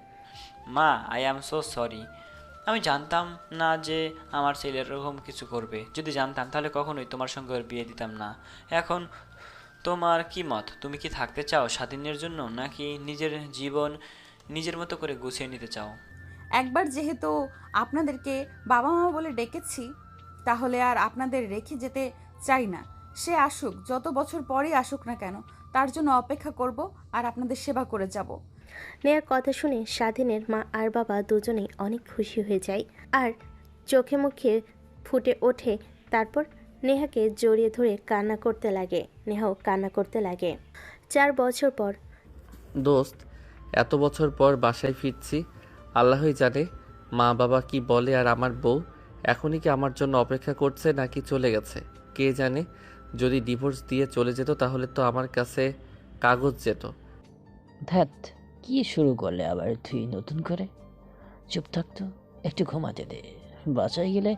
মা, আই অ্যাম সো সরি। আমি জানতাম না যে আমার ছেলে এরকম কিছু করবে। যদি জানতাম তাহলে কখনোই তোমার সঙ্গে ওর বিয়ে দিতাম না। এখন তোমার কি মত? তুমি কি থাকতে চাও স্বাধীনের জন্য, নাকি নিজের জীবন নিজের মতো করে গুছিয়ে নিতে চাও? একবার যেহেতু আপনাদেরকে বাবা মা বলে ডেকেছি, তাহলে আর আপনাদের রেখে যেতে চাই না। সে আসুক, যত বছর পরেই আসুক না কেন, তার জন্য অপেক্ষা করব আর আপনাদের সেবা করে যাব। নেহার কথা শুনে স্বাধীনের মা আর বাবা দুজনেই অনেক খুশি হয়ে যায় আর চোখে মুখে ফুটে ওঠে। তারপর নেহাকে জড়িয়ে ধরে কান্না করতে লাগে। নেহাও কান্না করতে লাগে। 4 বছর পর দোস্ত, এত বছর পর বাসায় ফিরছি। আল্লাহই জানে মা বাবা কি বলে। আর আমার বউ এখনই কি আমার জন্য অপেক্ষা করছে নাকি চলে গেছে কে জানে। যদি ডিভোর্স দিয়ে চলে যেত তাহলে তো আমার কাছে কাগজ যেত। ধ্যাত, কি শুরু করলে আবার তুই নতুন করে? চুপ থাকতো, একটু ঘুমাতে দে। বাসায় গেলে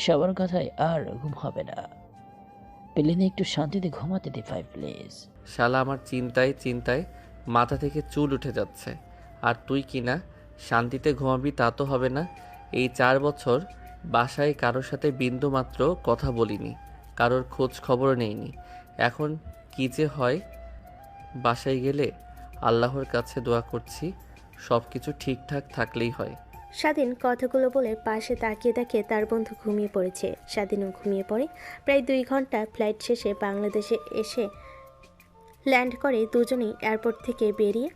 সবার কথায় আর ঘুম হবে না। প্লেনে একটু শান্তিতে ঘুমাতে দে ভাই প্লিজ। শালা আমার চিন্তায় চিন্তায় মাথা থেকে চুল উঠে যাচ্ছে। আর তুই কি না শান্তিতে ঘুমাবি তা তো হবে না। এই 4 বছর বাসায় কারোর সাথে বিন্দু মাত্র কথা বলিনি, কারোর খোঁজ খবর নেইনি। এখন কি যে হয়, বাসায় গেলে আল্লাহর কাছে দোয়া করছি সব কিছু ঠিকঠাক থাকলেই হয়। স্বাধীন কথাগুলো বলে পাশে তাকিয়ে দেখে তার বন্ধু ঘুমিয়ে পড়েছে। স্বাধীনও ঘুমিয়ে পড়ে। প্রায় 2 ঘন্টা ফ্লাইট শেষে বাংলাদেশে এসে ল্যান্ড করে। দুজনেই এয়ারপোর্ট থেকে বেরিয়ে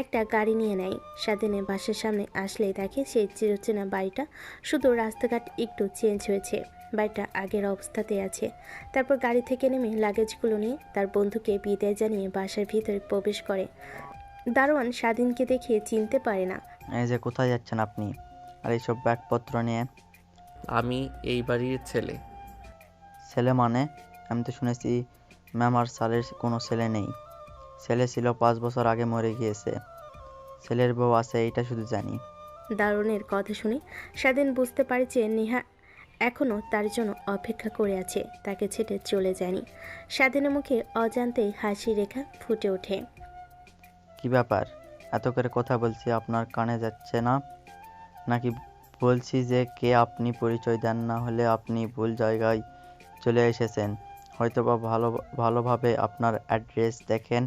একটা গাড়ি নিয়ে নেয়। স্বাধীনের বাসার সামনে আসলেই দেখে সেই চিরচেনা বাড়িটা, শুধু রাস্তাঘাট একটু চেঞ্জ হয়েছে। বাড়িটা আগের অবস্থাতেই আছে। তারপর গাড়ি থেকে নেমে লাগেজগুলো নিয়ে তার বন্ধুকে বিদায় জানিয়ে বাসার ভিতরে প্রবেশ করে। দারোয়ান স্বাধীনকে দেখে চিনতে পারে না। এই যে কোথায় যাচ্ছেন আপনি আর এইসব ব্যাগপত্র নিয়ে? আমি এই বাড়ির ছেলে। ছেলে মানে? আমি তো শুনেছি ম্যাম আর স্যারের কোনো ছেলে নেই। ছেলে ছিল 5 বছর আগে মরে গিয়েছে। ছেলের বউ আছে এইটা শুধু জানি। দারুণের কথা শুনে স্বাধীন বুঝতে পারে যে নেহা এখনও তার জন্য অপেক্ষা করে আছে, তাকে ছেড়ে চলে যায়নি। স্বাধীনের মুখে অজান্তেই হাসি রেখা ফুটে ওঠে। কি ব্যাপার, এত করে কথা বলছি আপনার কানে যাচ্ছে না নাকি? বলছি যে কে আপনি, পরিচয় দেন, না হলে আপনি ভুল জায়গায় চলে এসেছেন। হয়তোবা ভালোভাবে আপনার অ্যাড্রেস দেখেন,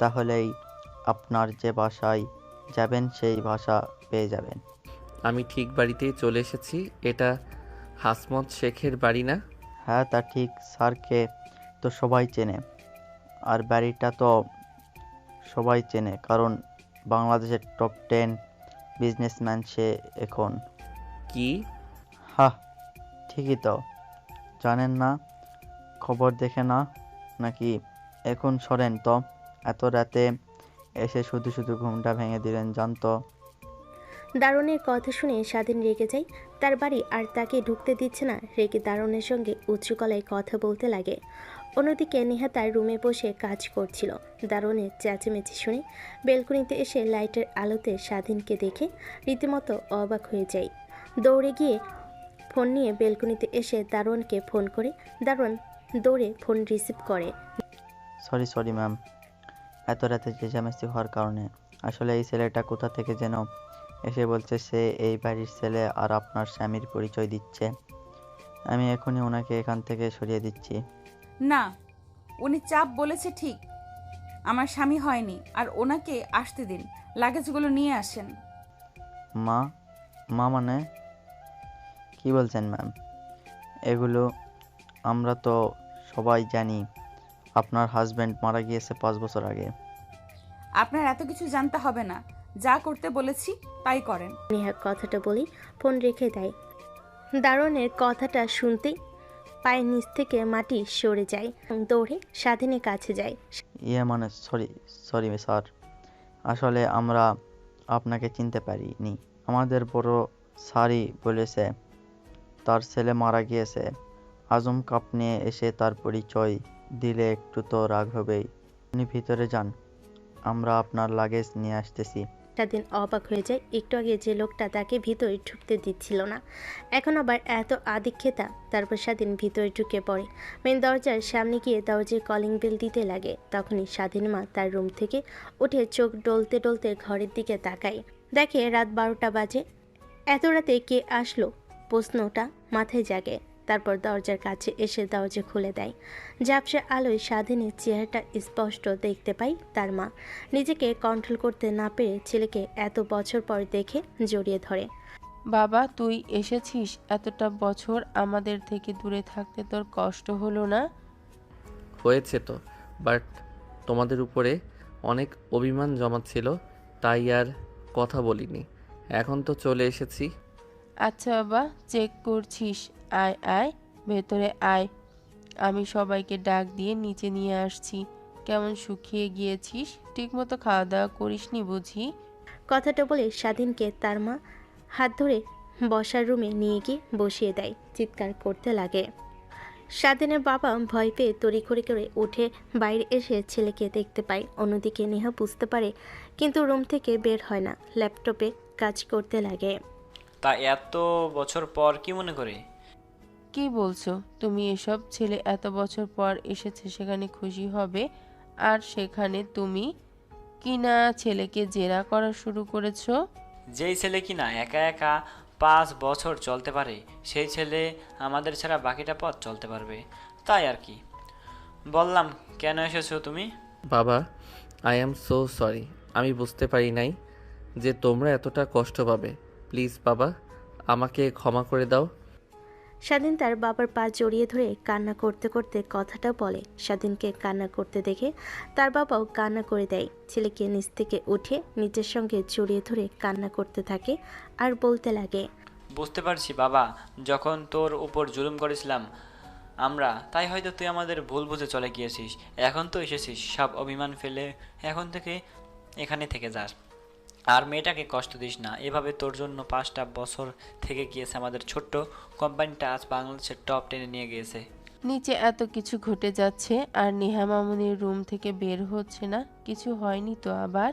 তাহলেই আপনার যে বাসায় যাবেন সেই বাসা পেয়ে যাবেন। আমি ঠিক বাড়িতেই চলে এসেছি। এটা হাসমত শেখের বাড়ি না? হ্যাঁ, তা ঠিক। স্যারকে তো সবাই চেনে, আর বাড়িটা তো সবাই চেনে, কারণ বাংলাদেশের টপ 10 বিজনেসম্যান সে এখন। কি? হ্যাঁ, ঠিকই তো। জানেন না? খবর দেখে না নাকি? এখন সরেন তো, এত রাতে এসে শুধু শুধু ঘুমটা ভেঙে দিলেন, জানতো। দারুণের কথা শুনে স্বাধীন রেগে যায়। তার বাড়ি আর তাকে ঢুকতে দিচ্ছে না। রেগে দারুণের সঙ্গে উঁচু গলায় কথা বলতে লাগে। অন্যদিকে নেহা তার রুমে বসে কাজ করছিল। দারুণের চেঁচামেচি শুনে বেলকনিতে এসে লাইটের আলোতে স্বাধীনকে দেখে রীতিমতো অবাক হয়ে যায়। দৌড়ে গিয়ে ফোন নিয়ে বেলকনিতে এসে দারুণকে ফোন করে। দারুণ দৌড়ে ফোন রিসিভ করে। সরি ম্যাম, এত রাতে চেঁচামেচি হওয়ার কারণে। আসলে এই ছেলেটা কোথা থেকে যেন এসে বলছে সে এই বাড়ির ছেলে আর আপনার স্বামীর পরিচয় দিচ্ছে। আমি এখনই ওনাকে এখান থেকে সরিয়ে দিচ্ছি। না, উনি চাপ বলেছে ঠিক, আমার স্বামী হয়নি। আর ওনাকে আসতে দিন, লাগেজগুলো নিয়ে আসেন। মা মানে কি বলছেন ম্যাম? এগুলো আমরা তো সবাই জানি, আপনার হাজব্যান্ড মারা গিয়েছে 5 বছর আগে। আপনার এত কিছু জানতে হবে না, যা করতে বলেছি তাই করেন। নেহা কথাটা বলেই ফোন রেখে দেয়। দারুণের কথাটা শুনতেই পায়ের নিচ থেকে মাটি সরে যায়। দৌড়ে স্বাধীনের কাছে যায়। মানে সরি স্যার, আসলে আমরা আপনাকে চিনতে পারিনি। আমাদের বড় স্যারই বলেছে তার ছেলে মারা গিয়েছে। আজম কাপ নিয়ে এসে তার পরিচয় দিলে একটু তো রাগ হবেই। আপনি ভিতরে যান, আমরা আপনার লাগেজ নিয়ে আসতেছি। স্বাধীন অবাক হয়ে যায়। একটু আগে যে লোকটা তাকে ভিতরে ঢুকতে দিচ্ছিল না, এখন আবার এত আদিক্ষেতা। তারপর স্বাধীন ভিতরে ঢুকে পড়ে। মেন দরজার সামনে গিয়ে দরজায় কলিং বেল দিতে লাগে। তখনই স্বাধীন মা তার রুম থেকে উঠে চোখ ডলতে ডলতে ঘরের দিকে তাকায়। দেখে রাত 12টা বাজে। এত রাতে কে আসলো প্রশ্নটা মাথায় জাগে। তারপর দরজার কাছে এসে দরজা খুলে দেয়। ঝাপসা আলোয় স্বাধীনের চেহারাটা স্পষ্ট দেখতে পাই তার মা। নিজেকে কন্ট্রোল করতে না পেরে ছেলেকে এত বছর পর দেখে জড়িয়ে ধরে। বাবা, তুই এসেছিস? এতটা বছর আমাদের থেকে দূরে থাকতে তোর কষ্ট হলো না? হয়েছে তো, বাট তোমাদের উপরে অনেক অভিমান জমাচ্ছিল, তাই আর কথা বলিনি। এখন তো চলে এসেছি। আচ্ছা বাবা, চেক করছিস? আয় আয়, ভেতরে আয়। আমি সবাইকে ডাক দিয়ে নিচে নিয়ে আসছি। কেমন শুকিয়ে গিয়েছিস? ঠিকমতো খাওয়া দাওয়া করিসনি বুঝি? কথাটা বলে স্বাধীনকে তার মা হাত ধরে বসার রুমে নিয়ে গিয়ে বসিয়ে দেয়। চিৎকার করতে লাগে। স্বাধীনের বাবা ভয় পেয়ে তড়িঘড়ি করে উঠে বাইরে এসে ছেলেকে দেখতে পায়। অন্যদিকে নেহা বুঝতে পারে, কিন্তু রুম থেকে বের হয় না। ল্যাপটপে কাজ করতে লাগে। তা এত বছর পর কি মনে করে? কি বলছো তুমি এসব? ছেলে এত বছর পর এসেছে, সেখানে খুশি হবে, আর সেখানে তুমি কিনা ছেলেকে জেরা করা শুরু করেছো। যেই ছেলে কিনা একা একা 5 বছর চলতে পারে, সেই ছেলে আমাদের ছাড়া বাকিটা পথ চলতে পারবে, তাই আর কি। বললাম, কেন এসেছো তুমি? বাবা, আই অ্যাম সো সরি। আমি বুঝতে পারি নাই যে তোমরা এতটা কষ্ট পাবে। প্লিজ বাবা, আমাকে ক্ষমা করে দাও। স্বাধীন তার বাবার পা জড়িয়ে ধরে কান্না করতে করতে কথাটা বলে। স্বাধীনকে কান্না করতে দেখে তার বাবাও কান্না করে দেয়। ছেলেকে নিচ থেকে উঠে নিজের সঙ্গে জড়িয়ে ধরে কান্না করতে থাকে আর বলতে লাগে, বুঝতে পারছি বাবা, যখন তোর উপর জুলুম করেছিলাম আমরা, তাই হয়তো তুই আমাদের ভুল বুঝে চলে গিয়েছিস। এখন তো এসেছিস, সব অভিমান ফেলে এখন থেকে এখানে থেকে যাস। আর মেয়েটাকে কষ্ট দিস না। এভাবে তোর জন্য 5টা বছর থেকে গিয়েছে আমাদের ছোট্ট কোম্পানিটা, আজ বাংলাদেশের টপ 10-এ নিয়ে গিয়েছে। নিচে এত কিছু ঘটে যাচ্ছে আর নেহা মামুনির রুম থেকে বের হচ্ছে না। কিছু হয়নি তো আবার?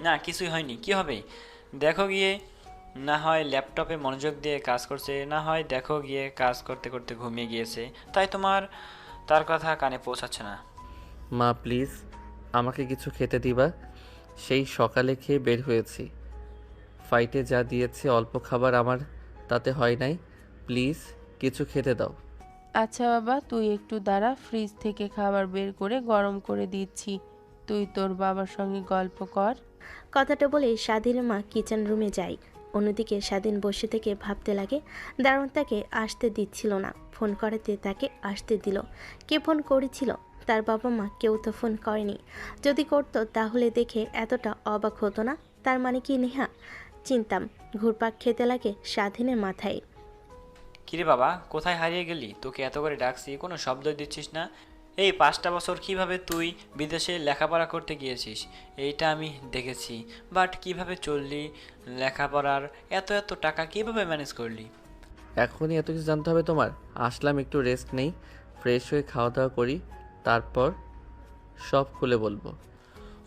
না, কিছুই হয়নি। কি হবে? দেখো গিয়ে, না হয় ল্যাপটপে মনোযোগ দিয়ে কাজ করছে, না হয় দেখো গিয়ে কাজ করতে করতে ঘুমিয়ে গিয়েছে, তাই তোমার তার কথা কানে পৌঁছাচ্ছে না। মা প্লিজ, আমাকে কিছু খেতে দিবা। সেই সকালে খেয়ে বের হয়েছি। ফাইটে যা দিয়েছে অল্প খাবার আমার তাতে হয় নাই। প্লিজ কিছু খেতে দাও। আচ্ছা বাবা, তুই একটু দাঁড়া, ফ্রিজ থেকে খাবার বের করে গরম করে দিচ্ছি। তুই তোর বাবার সঙ্গে গল্প কর। কথাটা বলে স্বাধীনের মা কিচেন রুমে যায়। অন্যদিকে স্বাধীন বসে থেকে ভাবতে লাগে দারুণ তাকে আসতে দিচ্ছিল না, ফোন করাতে তাকে আসতে দিল। কে ফোন করেছিল? তার বাবা মা কেউ তো ফোন করেনি। যদি করতো তাহলে দেখে এতটা অবাক হতো না। তার মানে কি নেহা? চিন্তাম। ঘুরপাক খেতে লাগে স্বাধীনের মাথায়। কিরে বাবা, কোথায় হারিয়ে গেলি? তোকে এত করে ডাকছি, কোনো শব্দ দিচ্ছিস না। এই 5টা বছর কিভাবে তুই বিদেশে লেখাপড়া করতে গিয়েছিস এইটা আমি দেখেছি, বাট কিভাবে চললি, লেখাপড়ার এত এত টাকা কিভাবে ম্যানেজ করলি? এখনই এত কিছু জানতে হবে তোমার? আসলাম একটু রেস্ট নেই, ফ্রেশ হয়ে খাওয়া দাওয়া করি, তারপর সব খুলে বলবো।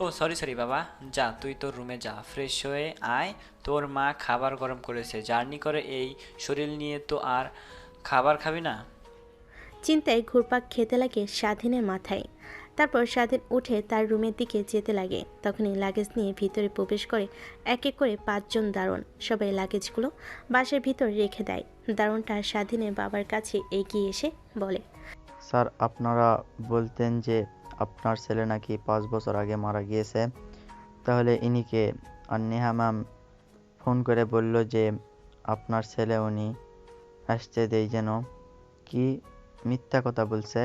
ও সরি বাবা, যা তুই তোর রুমে যা, ফ্রেশ হয়ে আয়। তোর মা খাবার গরম করেছে, জার্নি করে এই শরীর নিয়ে তো আর খাবার খাবি না। চিন্তায় ঘুরপাক খেতে লাগে স্বাধীনের মাথায়। তারপর স্বাধীন উঠে তার রুমের দিকে যেতে লাগে। তখনই লাগেজ নিয়ে ভিতরে প্রবেশ করে এক এক করে 5 জন দারোয়ান। সবাই লাগেজগুলো বাসের ভিতর রেখে দেয়। দারোয়ানটা স্বাধীনের বাবার কাছে এগিয়ে এসে বলে, স্যার, আপনারা বলতেন যে আপনার ছেলে নাকি 5 বছর আগে মারা গিয়েছে, তাহলে ইনি কে? আর নেহা ম্যাম ফোন করে বলল যে আপনার ছেলে, উনি আসতে দেই যেন। কি মিথ্যা কথা বলছে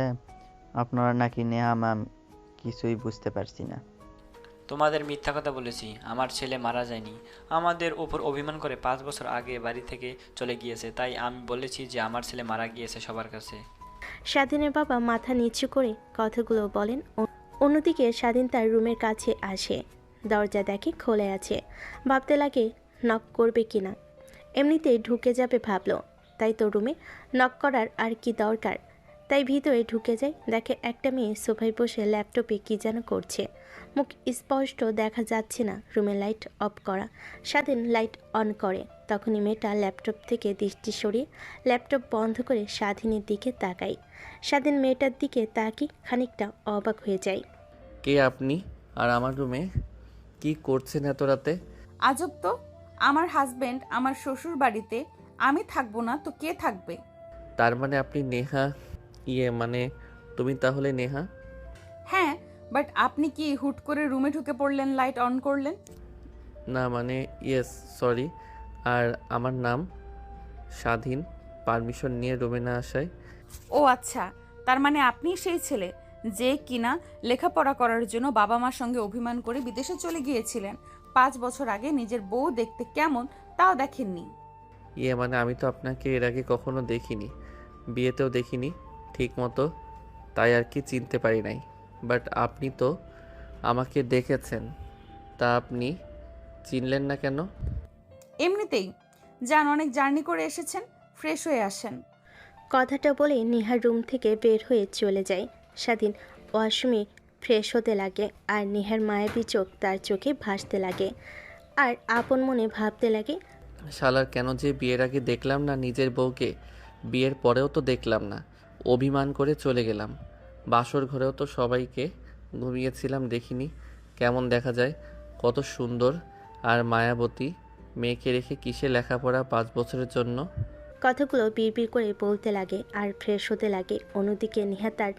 আপনারা নাকি? নেহা ম্যাম কিছুই বুঝতে পারছি না। তোমাদের মিথ্যা কথা বলেছি, আমার ছেলে মারা যায়নি। আমাদের ওপর অভিমান করে 5 বছর আগে বাড়ি থেকে চলে গিয়েছে, তাই আমি বলেছি যে আমার ছেলে মারা গিয়েছে সবার কাছে। স্বাধীনের বাবা মাথা নিচু করে কথাগুলো বলেন। অন্যদিকে স্বাধীন তার রুমের কাছে আসে। দরজা দেখে খোলা আছে। ভাবতে লাগে নক করবে কিনা। এমনিতেই ঢুকে যাবে ভাবলো, তাই তো রুমে নক করার আর কি দরকার। তাই ভিতরে ঢুকে যায়। দেখে একটা মেয়ে সোফায় বসে ল্যাপটপে কী যেন করছে। মুখ স্পষ্ট দেখা যাচ্ছে না, রুমের লাইট অফ করা। স্বাধীন লাইট অন করে। তখনই মেয়েটা ল্যাপটপ থেকে দৃষ্টি সরিয়ে ল্যাপটপ বন্ধ করে স্বাধীনের দিকে তাকায়। স্বাধীন মেয়েটার দিকে তাকিয়ে খানিকটা অবাক হয়ে যায়। কে আপনি? আর আমার রুমে কি করছেন এত রাতে? আজব তো, আমার হাজবেন্ড আমার শ্বশুর বাড়িতে, আমি থাকবো না তো কে থাকবে? তার মানে আপনি নেহা? মানে তুমি তাহলে নেহা? হ্যাঁ, বাট আপনি কি হুট করে রুমে ঢুকে পড়লেন, লাইট অন করলেন? না মানে ইয়েস, সরি। আর আমার নাম স্বাধীন, পারমিশন নিয়ে রুমে না আসায়। ও আচ্ছা, তার মানে আপনি সেই ছেলে যে কিনা লেখাপড়া করার জন্য বাবা মার সঙ্গে অভিমান করে বিদেশে চলে গিয়েছিলেন। 5 বছর আগে নিজের বউ দেখতে কেমন তাও দেখেননি। মানে আমি তো আপনাকে এর আগে কখনো দেখিনি, বিয়েতেও দেখিনি ঠিক মতো, তাই আর কি চিনতে পারি নাই। বাট আপনি তো আমাকে দেখেছেন, তা আপনি চিনলেন না কেন? এমনিতেই যান, অনেক জার্নি করে এসেছেন, ফ্রেশ হয়ে আসেন। কথাটা বলে নেহার রুম থেকে বের হয়ে চলে যায়। স্বাধীন ওয়াশরুমে ফ্রেশ হতে লাগে। আর নেহার মায়াবী চোখ তার চোখে ভাসতে লাগে। আর আপন মনে ভাবতে লাগে, শালার কেন যে বিয়ের আগে দেখলাম না নিজের বউকে, বিয়ের পরেও তো দেখলাম না, অভিমান করে চলে গেলাম। বাসর ঘরেও তো সবাইকে ঘুমিয়েছিলাম, দেখিনি কেমন দেখা যায়, কত সুন্দর আর মায়াবতী মেয়েকে রেখে কিসে লেখাপড়া 5 বছরের জন্য। কথাগুলো বিড়বিড় করে বলতে লাগে আর ফ্রেশ হতে লাগে। অন্যদিকে নেহা তার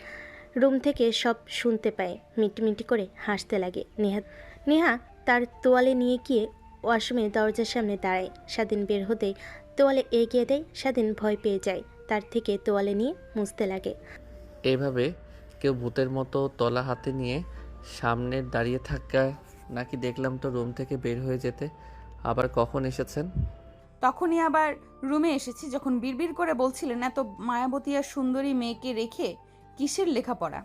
রুম থেকে সব শুনতে পায়। মিটিমিটি করে হাসতে লাগে। নেহা তার তোয়ালে নিয়ে গিয়ে ওয়াশরুমের দরজার সামনে দাঁড়ায়। স্বাধীন বের হতেই তোয়ালে এগিয়ে দেয়। স্বাধীন ভয় পেয়ে যায়, তার থেকে তোয়ালে নিয়ে মুছতে লাগে। এইভাবে কেউ ভূতের মতো তলা হাতে নিয়ে সামনে দাঁড়িয়ে থাকা নাকি দেখলাম তো রুম থেকে বের হয়ে যেতে। আবার কখন এসেছেন? তখনই আবার রুমে এসেছি যখন বিড়বিড় করে বলছিলেন এত মায়াবতী আর সুন্দরী মেয়েকে রেখে কিসের লেখাপড়া।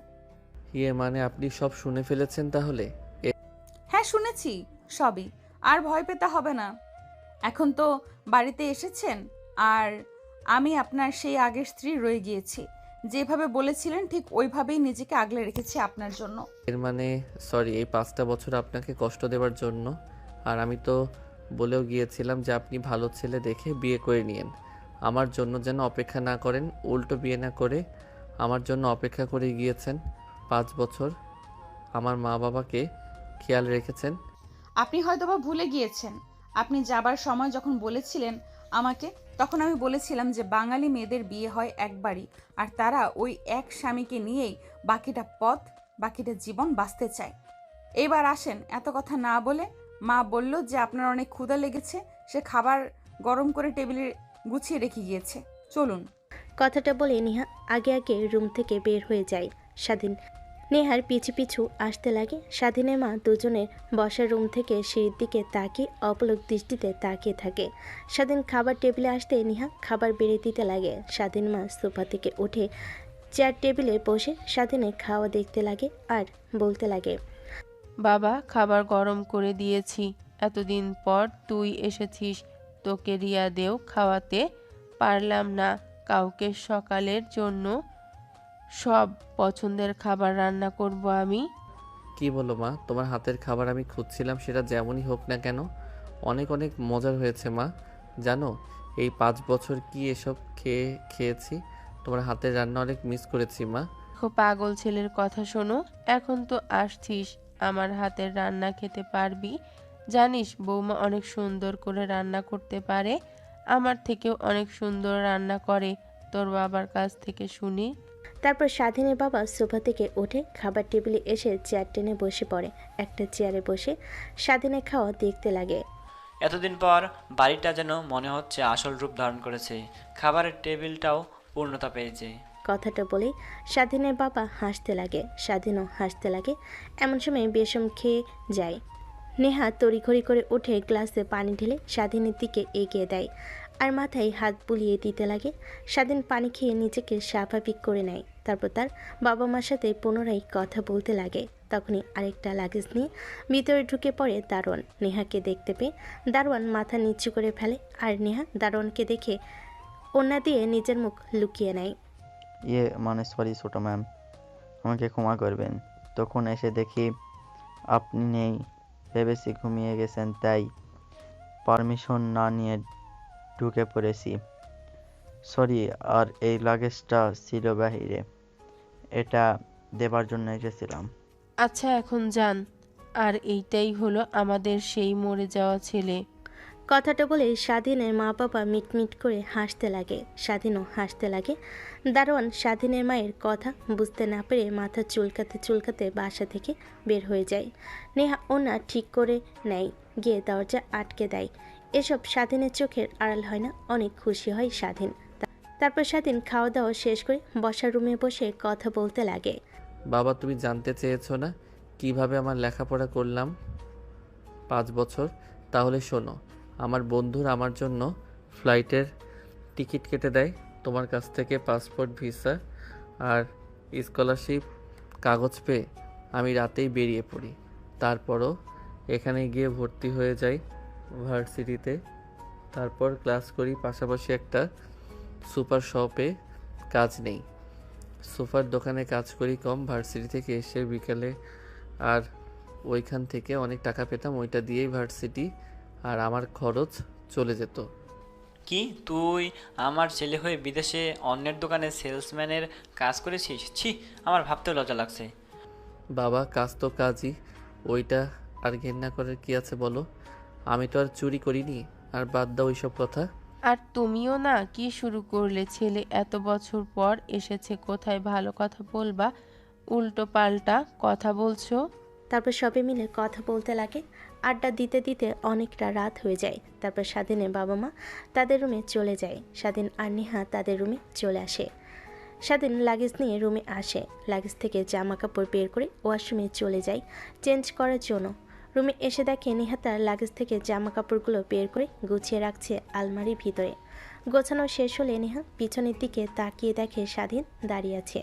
মানে আপনি সব শুনে ফেলেছেন তাহলে? হ্যাঁ শুনেছি সবই, আর ভয় পেতে হবে না। এখন তো বাড়িতে এসেছেন, আর আমি আপনার সেই আগের স্ত্রী রয়ে গিয়েছি। যেভাবে বলেছিলেন ঠিক ওইভাবেই নিজেকে আগলে রেখেছি আপনার জন্য। এর মানে সরি এই 5টা বছর আপনাকে কষ্ট দেওয়ার জন্য। আর আমি তো বলেও গিয়েছিলাম যে আপনি ভালো ছেলে দেখে বিয়ে করে নিয়েন, আমার জন্য যেন অপেক্ষা না করেন, উল্টো বিয়ে না করে আমার জন্য অপেক্ষা করে গিয়েছেন 5 বছর। আমার মা বাবাকে খেয়াল রেখেছেন। আপনি হয়তোবা ভুলে গিয়েছেন, আপনি যাবার সময় যখন বলেছিলেন আমাকে, তখন আমি বলেছিলাম যে বাঙালি মেয়েদের বিয়ে হয় একবারই, আর তারা ওই এক স্বামীকে নিয়েই বাকিটা পথ, বাকিটা জীবন বাঁচতে চায়। এবার আসেন, এত কথা না বলে। মা বলল যে আপনার অনেক ক্ষুধা লেগেছে, সে খাবার গরম করে টেবিলে গুছিয়ে রেখে গিয়েছে, চলুন। কথাটা বলে নেহা আগে আগে রুম থেকে বের হয়ে যায়। স্বাধীন নেহার পিছু পিছু আসতে লাগে। স্বাধীনের মা দুজনের বসার রুম থেকে সিঁড়ির দিকে তাকিয়ে অপলক দৃষ্টিতে তাকিয়ে থাকে। স্বাধীন খাবার টেবিলে আসতে নেহা খাবার বেড়ে দিতে লাগে। স্বাধীন মা সোফা থেকে উঠে চেয়ার টেবিলে বসে স্বাধীনের খাওয়া দেখতে লাগে আর বলতে লাগে, বাবা খাবার গরম করে দিয়েছি, এতদিন পর তুই এসেছিস, তোকে রিয়াদেও খাওয়াতে পারলাম না কাউকে। সকালের জন্য সব পছন্দের খাবার রান্না করব আমি। কি বলো মা, তোমার হাতের খাবার আমি খুঁজছিলাম, সেটা যেমনই হোক না কেন অনেক অনেক মজার হয়েছে মা। জানো এই 5 বছর কি এসব খেয়েছি, তোমার হাতের রান্না অনেক মিস করেছি মা। দেখো পাগল ছেলের কথা শোনো, এখন তো আসছিস, আমার হাতের রান্না খেতে পারবি। জানিস বৌমা অনেক সুন্দর করে রান্না করতে পারে, আমার থেকেও অনেক সুন্দর রান্না করে, তোর বাবার কাছ থেকে শুনি। তারপর স্বাধীনের বাবা সোফা থেকে উঠে খাবার টেবিলে এসে চেয়ার টেনে বসে পড়ে। একটা চেয়ারে বসে স্বাধীনের খাওয়া দেখতে লাগে। এতদিন পর বাড়িটা যেন মনে হচ্ছে আসল রূপ ধারণ করেছে, খাবারের টেবিলটাও পূর্ণতা পেয়েছে। কথাটা বলে স্বাধীনের বাবা হাসতে লাগে, স্বাধীনও হাসতে লাগে। এমন সময় বেশম খেয়ে যায়। নেহা তড়িঘড়ি করে উঠে গ্লাসে পানি ঢেলে স্বাধীনের দিকে এগিয়ে দেয় আর মাথায় হাত বুলিয়ে দিতে লাগে। স্বাধীন পানি খেয়ে নিজেকে স্বাভাবিক করে নেয়। তারপর তার বাবা মার সাথে পুনরায় কথা বলতে লাগে। তখনই আরেকটা লাগেজ নিয়ে ভিতরে ঢুকে পড়ে দারোয়ান। নেহাকে দেখতে পেয়ে দারোয়ান মাথা নিচু করে ফেলে আর নেহা দারোয়ানকে দেখে ওড়না দিয়ে নিজের মুখ লুকিয়ে নেয়। মানে সরি ছোটো ম্যাম, আমাকে ক্ষমা করবেন। তখন এসে দেখি আপনি নেই, ভেবেছি ঘুমিয়ে গেছেন, তাই পারমিশন না নিয়ে ঢুকে পড়েছি। সরি। আর এই লাগেজটা ছিল বাহিরে, এটা দেবার জন্য এসেছিলাম। আচ্ছা এখন যান, আর এইটাই হলো আমাদের সেই মরে যাওয়া ছেলে। কথাটা বলে স্বাধীনের মা বাবা মিটমিট করে হাসতে লাগে। স্বাধীনও হাসতে লাগে। দারোয়ান স্বাধীনের মায়ের কথা বুঝতে না পেরে মাথা চুলকাতে চুলকাতে বাসা থেকে বের হয়ে যায়। নেহা ওনা ঠিক করে নেয়, গিয়ে দরজা আটকে দেয়। এসব স্বাধীনের চোখের আড়াল হয় না, অনেক খুশি হয় স্বাধীন। তারপর স্বাধীন খাওয়া দাওয়া শেষ করে বসার রুমে বসে কথা বলতে লাগে। বাবা তুমি জানতে চেয়েছো না কিভাবে আমার লেখাপড়া করলাম 5 বছর? তাহলে শোনো, আমার বন্ধুর আমার জন্য ফ্লাইটের টিকিট কেটে দেয়, তোমার কাছ থেকে পাসপোর্ট, ভিসা আর স্কলারশিপ কাগজ পেয়ে আমি রাতেই বেরিয়ে পড়ি। তারপরও এখানে গিয়ে ভর্তি হয়ে যাই ভার্সিটিতে। তারপর ক্লাস করি, পাশাপাশি একটা সুপার শপে কাজ নেই, সোফার দোকানে কাজ করি কম। ভার্সিটি থেকে এসে বিকেলে আর ওইখান থেকে অনেক টাকা পেতাম, ওইটা দিয়েই ভার্সিটি আর আমার খরচ চলে যেত। কি তুই আমার ছেলে হয়ে বিদেশে অন্যের দোকানে সেলসম্যানের কাজ করেছিস? ছি, আমার ভাবতেও লজ্জা লাগছে। বাবা কাজ তো কাজই, ওইটা আর ঘেন্না করার কি আছে বলো? আমি তো আর চুরি করিনি। আর বাদ দাও ওইসব কথা। আর তুমিও না কি শুরু করলে? ছেলে এত বছর পর এসেছে, কোথায় ভালো কথা বলবা উল্টো পাল্টা কথা বলছো। তারপর সবে মিলে কথা বলতে লাগে। আড্ডা দিতে দিতে অনেকটা রাত হয়ে যায়। তারপর স্বাধীনের বাবা মা তাদের রুমে চলে যায়। স্বাধীন আর নেহা তাদের রুমে চলে আসে। স্বাধীন লাগেজ নিয়ে রুমে আসে। লাগেজ থেকে জামা কাপড় বের করে ওয়াশরুমে চলে যায় চেঞ্জ করার জন্য। রুমে এসে দেখে নেহা তার লাগেজ থেকে জামা কাপড়গুলো বের করে গুছিয়ে রাখছে আলমারির ভিতরে। গোছানো শেষ হলে নেহা পিছনের দিকে তাকিয়ে দেখে স্বাধীন দাঁড়িয়ে আছে।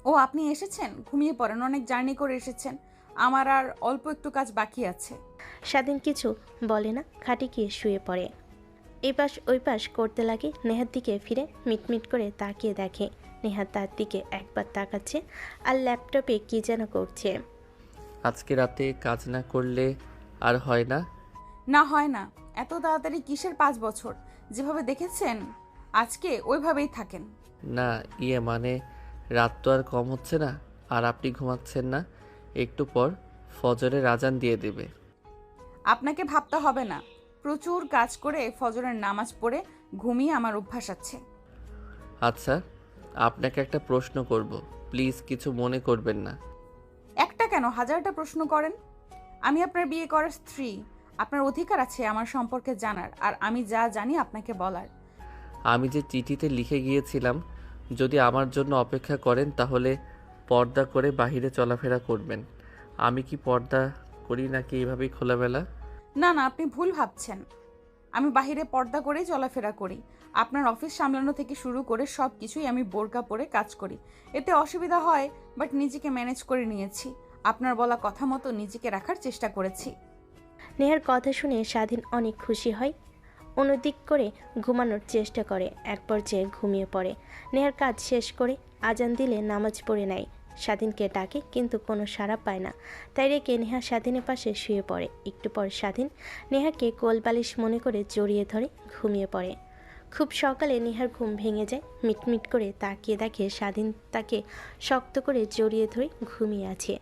ও আপনি এসেছেন? ঘুমিয়ে পড়েন, অনেক জার্নি করে এসেছেন। আমার আর অল্প একটু কাজ বাকি আছে। স্বাধীন কিছু বলে না, খাটে গিয়ে শুয়ে পড়ে। এই পাশ ওই পাশ করতে লাগে। নেহার দিকে ফিরে মিটমিট করে তাকিয়ে দেখে নেহা তার দিকে একবার তাকাচ্ছে আর ল্যাপটপে কি যেন করছে। আজকে রাতে কাজ না করলে আর হয় না? না হয় না। এত তাড়াতাড়ি কিসের 5 বছর? যেভাবে দেখেছেন আজকে ওইভাবেই থাকেন। না মানে রাত তো আর কম হচ্ছে না, আর আপনি ঘুমাচ্ছেন না। একটু পর ফজরের আজান দিয়ে দেবে। আপনাকে ভাবতে হবে না, প্রচুর কাজ করে ফজরের নামাজ পড়ে ঘুমিয়ে আমার অভ্যাস আছে। আচ্ছা, আপনাকে একটা প্রশ্ন করব, প্লিজ কিছু মনে করবেন না। একটা কেন, হাজারটা প্রশ্ন করেন। আমি আপনার বিয়ে করার স্ত্রী। আপনার অধিকার আছে আমার সম্পর্কে জানার, আর আমি যা জানি আপনাকে বলার। আমি যে চিঠিতে লিখে গিয়েছিলাম, যদি আমার জন্য অপেক্ষা করেন তাহলে পর্দা করে বাইরে চলাফেরা করবেন। আমি কি পর্দা করি নাকি এইভাবেই খোলামেলা? না না, আপনি ভুল ভাবছেন। আমি বাহিরে পর্দা করেই চলাফেরা করি। আপনার অফিস সামলানো থেকে শুরু করে সব কিছুই আমি বোরকা পরে কাজ করি। এতে অসুবিধা হয়, বাট নিজেকে ম্যানেজ করে নিয়েছি। আপনার বলা কথা মতো নিজেকে রাখার চেষ্টা করেছি। নেহার কথা শুনে স্বাধীন অনেক খুশি হয়। অন্যদিক করে ঘুমানোর চেষ্টা করে, এক পর্যায়ে ঘুমিয়ে পড়ে। নেহার কাজ শেষ করে আজান দিলে নামাজ পড়ে নেয়। স্বাধীনকে ডাকে কিন্তু কোনো সাড়া পায় না, তাই রেখে নেহা স্বাধীনের পাশে শুয়ে পড়ে। একটু পর স্বাধীন নেহাকে কোলবালিশ মনে করে জড়িয়ে ধরে ঘুমিয়ে পড়ে। খুব সকালে নেহার ঘুম ভেঙে যায়। মিটমিট করে তাকিয়ে দেখে স্বাধীন তাকে শক্ত করে জড়িয়ে ধরে ঘুমিয়ে আছে।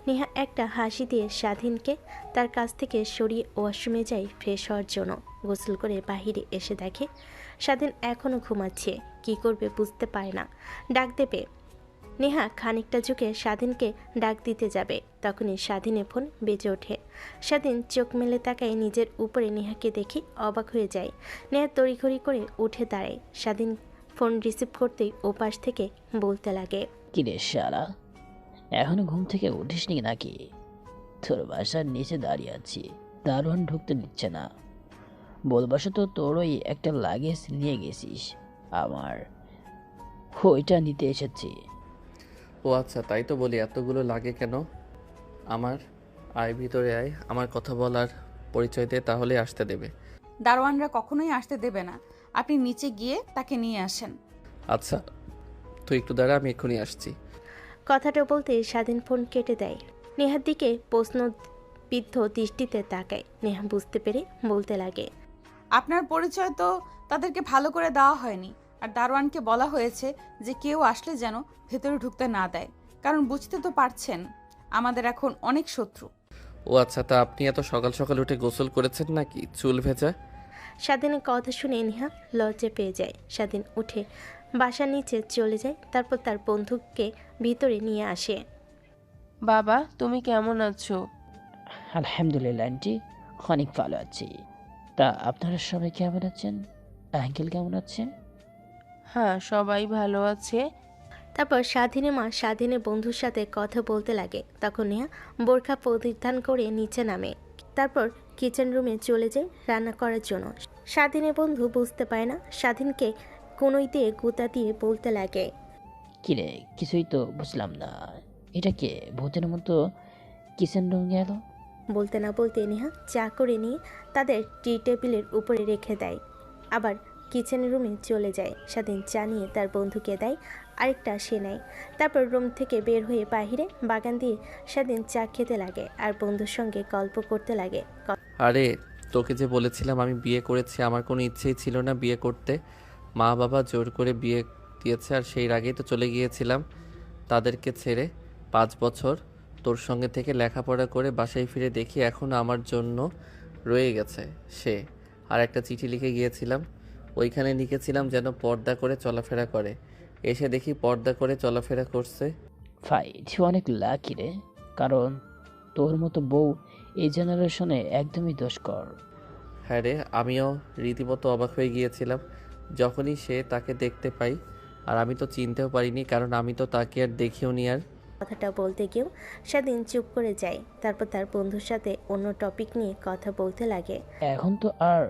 নেহা একটা হাসি দিয়ে স্বাধীনকে তার কাছ থেকে সরিয়ে ওয়াশরুমে যায় ফ্রেশ হওয়ার জন্য। গোসল করে বাহিরে এসে দেখে স্বাধীন এখনও ঘুমাচ্ছে। কি করবে বুঝতে পারে না। ডাক দেবে। নেহা খানিকটা ঝুঁকে স্বাধীনকে ডাক দিতে যাবে, তখনই স্বাধীনের ফোন বেজে ওঠে। স্বাধীন চোখ মেলে তাকায় নিজের উপরে নেহাকে দেখে অবাক হয়ে যায়। নেহা তড়িঘড়ি করে উঠে দাঁড়ায়। স্বাধীন ফোন রিসিভ করতেই ওপাশ থেকে বলতে লাগে, কিরে শালা, এখনো ঘুম থেকে উঠিসনি নাকি? তোর বাসার নিচে দাঁড়িয়ে আছি, দারোয়ান ঢুকতে দিচ্ছে না। বলবাসো তো তোর ওই একটা লাগেজ নিয়ে গেছিস, আমার ওইটা নিতে এসেছি। ও আচ্ছা, তাই তো বলি এতগুলো লাগে কেন? আমার আয়, ভিতরে আয়, আমার কথা বলার পরিচয় দে, তাহলে আসতে দেবে। দারোয়ানরা কখনোই আসতে দেবে না। আপনি নিচে গিয়ে তাকে নিয়ে আসেন। আচ্ছা, তুই একটু দাঁড়া, আমি এক্ষুনি আসছি। কথাটা বলতে স্বাধীন ফোন কেটে দেয়। নেহার দিকে প্রশ্নবিদ্ধ দৃষ্টিতে তাকায়। নেহা বুঝতে পেরে বলতে লাগে, আপনার পরিচয় তো তাদেরকে ভালো করে দেওয়া হয়নি, আর দারোয়ানকে বলা হয়েছে যে কেউ আসলে যেন ভেতরে ঢুকতে না দেয়, কারণ বুঝতে তো পারছেন আমাদের এখন অনেক শত্রু। ও আচ্ছা, তা আপনি এত সকাল সকাল উঠে গোসল করেছেন নাকি? চুল ভেজা? স্বাধীনের কথা শুনে নেহা লজ্জা পেয়ে যায়। স্বাধীন উঠে বাসার নিচে চলে যায়, তারপর তার বন্ধুকে ভিতরে নিয়ে আসে। বাবা, তুমি কেমন আছো? আলহামদুলিল্লাহ আন্টি, অনেক ভালো আছি। তা আপনারা সবাই কেমন আছেন? আঙ্কেল কেমন আছেন? হ্যাঁ, সবাই ভালো আছে। তারপর স্বাধীনের মা স্বাধীনের বন্ধুর সাথে কথা বলতে লাগে। তখন নেহা বোরখা পরিধান করে নিচে নামে, তারপর কিচেন রুমে চলে যায় রান্না করার জন্য। স্বাধীনের বন্ধু বুঝতে পারে না, স্বাধীনকে কোনোই দিয়ে গুতা দিয়ে বলতে লাগে, কিরে, কিছুই তো বুঝলাম না, এটা কে ভূতের মতো কিচেন রুম গেল? বলতে না বলতে নেহা চা করে নিয়ে তাদের টি টেবিলের উপরে রেখে দেয়, আবার কিচেন রুমে চলে যায়। স্বাধীন চা নিয়ে তার বন্ধুকে দেয়, আরেকটা সে নেয়। তারপর রুম থেকে বের হয়ে বাইরে বাগান দিয়ে স্বাধীন চা খেতে লাগে আর বন্ধুর সঙ্গে গল্প করতে লাগে। আরে, তোকে যে বলেছিলাম আমি বিয়ে করেছি, আমার কোনো ইচ্ছেই ছিল না বিয়ে করতে। মা বাবা জোর করে বিয়ে দিয়েছে, আর সেই আগেই তো চলে গিয়েছিলাম তাদেরকে ছেড়ে। 5 বছর তোর সঙ্গে থেকে লেখাপড়া করে বাসায় ফিরে দেখি এখনও আমার জন্য রয়ে গেছে সে। আর একটা চিঠি লিখে গিয়েছিলাম, ওইখানে লিখেছিলাম যেন পর্দা করে চলাফেরা করে। এসে দেখি পর্দা করে চলাফেরা করছে। ভাই, তুই অনেক লাকি রে, কারণ তোর মতো বউ এই জেনারেশনে একদমই দুষ্কর। হ্যাঁ রে, আমিও রীতিমতো অবাক হয়ে গিয়েছিলাম যখনই সে তাকে দেখতে পাই। আর আমি তো চিনতেও পারিনি, কারণ আমি তো তাকে আর দেখিও নি। আর কথাটা বলতে গিয়েও স্বাধীন চুপ করে যায়। তারপর তার বন্ধুর সাথে অন্য টপিক নিয়ে কথা বলতে লাগে। এখন তো আর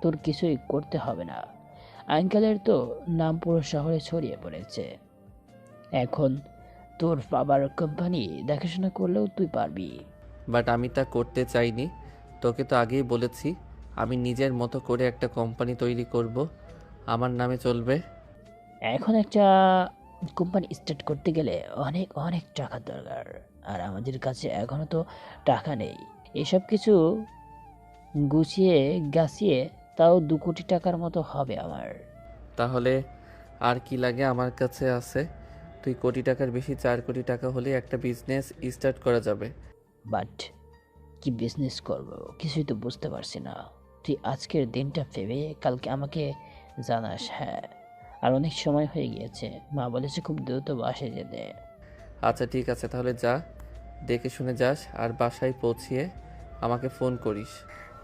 তোর কিছুই করতে হবে না, আঙ্কেলের তো নাম পুরো শহরে ছড়িয়ে পড়েছে। এখন তোর বাবার কোম্পানি দেখাশোনা করলেও তুই পারবি। বাট আমি তা করতে চাইনি। তোকে তো আগেই বলেছি আমি নিজের মতো করে একটা কোম্পানি তৈরি করব, আমার নামে চলবে। এখন একটা কোম্পানি স্টার্ট করতে গেলে অনেক অনেক টাকার দরকার, আর আমাদের কাছে এখনো তো টাকা নেই। এসব কিছু গুছিয়ে গাছিয়ে তাও 2 কোটি টাকার মতো হবে আমার। তাহলে আর কি লাগে, আমার কাছে আছে 2 কোটি টাকার বেশি। 4 কোটি টাকা হলে একটা বিজনেস স্টার্ট করা যাবে। বাট কি বিজনেস করব কিছুই তো বুঝতে পারছি না। তুই আজকের দিনটা ভেবে কালকে আমাকে জানাস। হ্যাঁ, আর অনেক সময় হয়ে গিয়েছে, মা বলেছে খুব দ্রুত বাসে যেতে। আচ্ছা ঠিক আছে, তাহলে যা, দেখে শুনে যাস, আর বাসায় পৌঁছিয়ে আমাকে ফোন করিস।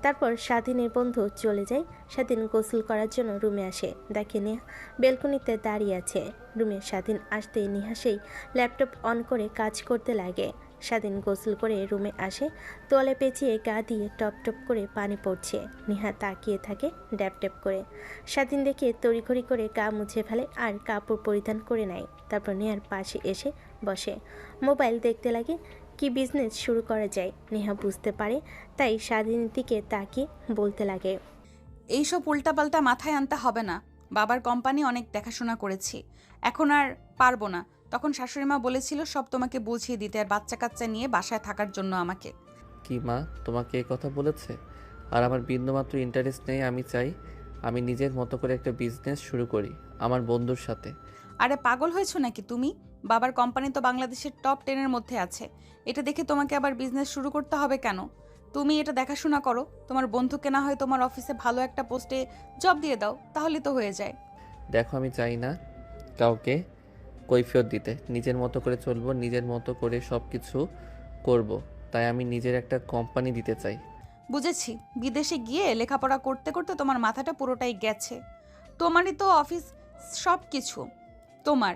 তারপর স্বাধীনের বন্ধু চলে যায়। স্বাধীন গোসল করার জন্য রুমে আসে, দেখে নেহা বেলকনিতে দাঁড়িয়ে আছে। রুমে স্বাধীন আসতে নেহা সেই ল্যাপটপ অন করে কাজ করতে লাগে। স্বাধীন গোসল করে রুমে আসে, তোয়ালে পেঁচিয়ে গা দিয়ে টপ টপ করে পানি পড়ছে। নেহা তাকিয়ে থাকে ড্যাপ ড্যাপ করে। স্বাধীন দেখে তড়িঘড়ি করে গা মুছে ফেলে আর কাপড় পরিধান করে নেয়। তারপর নেহার পাশে এসে বসে, মোবাইল দেখতে লাগে। কি বিজনেস শুরু করা যায় নেহা বুঝতে পারে, তাই স্বাধীনের দিকে তাকিয়ে বলতে লাগে, এইসব উল্টাপাল্টা মাথায় আনতে হবে না। বাবার কোম্পানি অনেক দেখাশোনা করেছি, এখন আর পারবো না। তখন শাশুড়িমা বলেছিল সব তোমাকে বুঝিয়ে দিতে, আর বাচ্চা কাচ্চা নিয়ে বাসায় থাকার জন্য আমাকে। কি মা তোমাকে এই কথা বলেছে? আর আমার বিন্দুমাত্র ইন্টারেস্ট নেই। আমি চাই আমি নিজের মতো করে একটা বিজনেস শুরু করি আমার বন্ধুর সাথে। আরে পাগল হয়েছো নাকি তুমি? বাবার কোম্পানি তো বাংলাদেশের টপ 10-এর মধ্যে আছে। এটা দেখে তোমাকে আবার বিজনেস শুরু করতে হবে কেন? তুমি এটা দেখাশোনা করো, তোমার বন্ধুকে না হয় তোমার অফিসে ভালো একটা পোস্টে জব দিয়ে দাও, তাহলে তো হয়ে যায়। দেখো আমি চাই না কাউকে কৈফিয়ত দিতে, নিজের মতো করে চলবো, নিজের মতো করে সব কিছু করব। তাই আমি নিজের একটা কোম্পানি দিতে চাই। বুঝেছি, বিদেশে গিয়ে লেখাপড়া করতে করতে তোমার মাথাটা পুরোটাই গেছে। তোমারই তো অফিস, সব কিছু তোমার।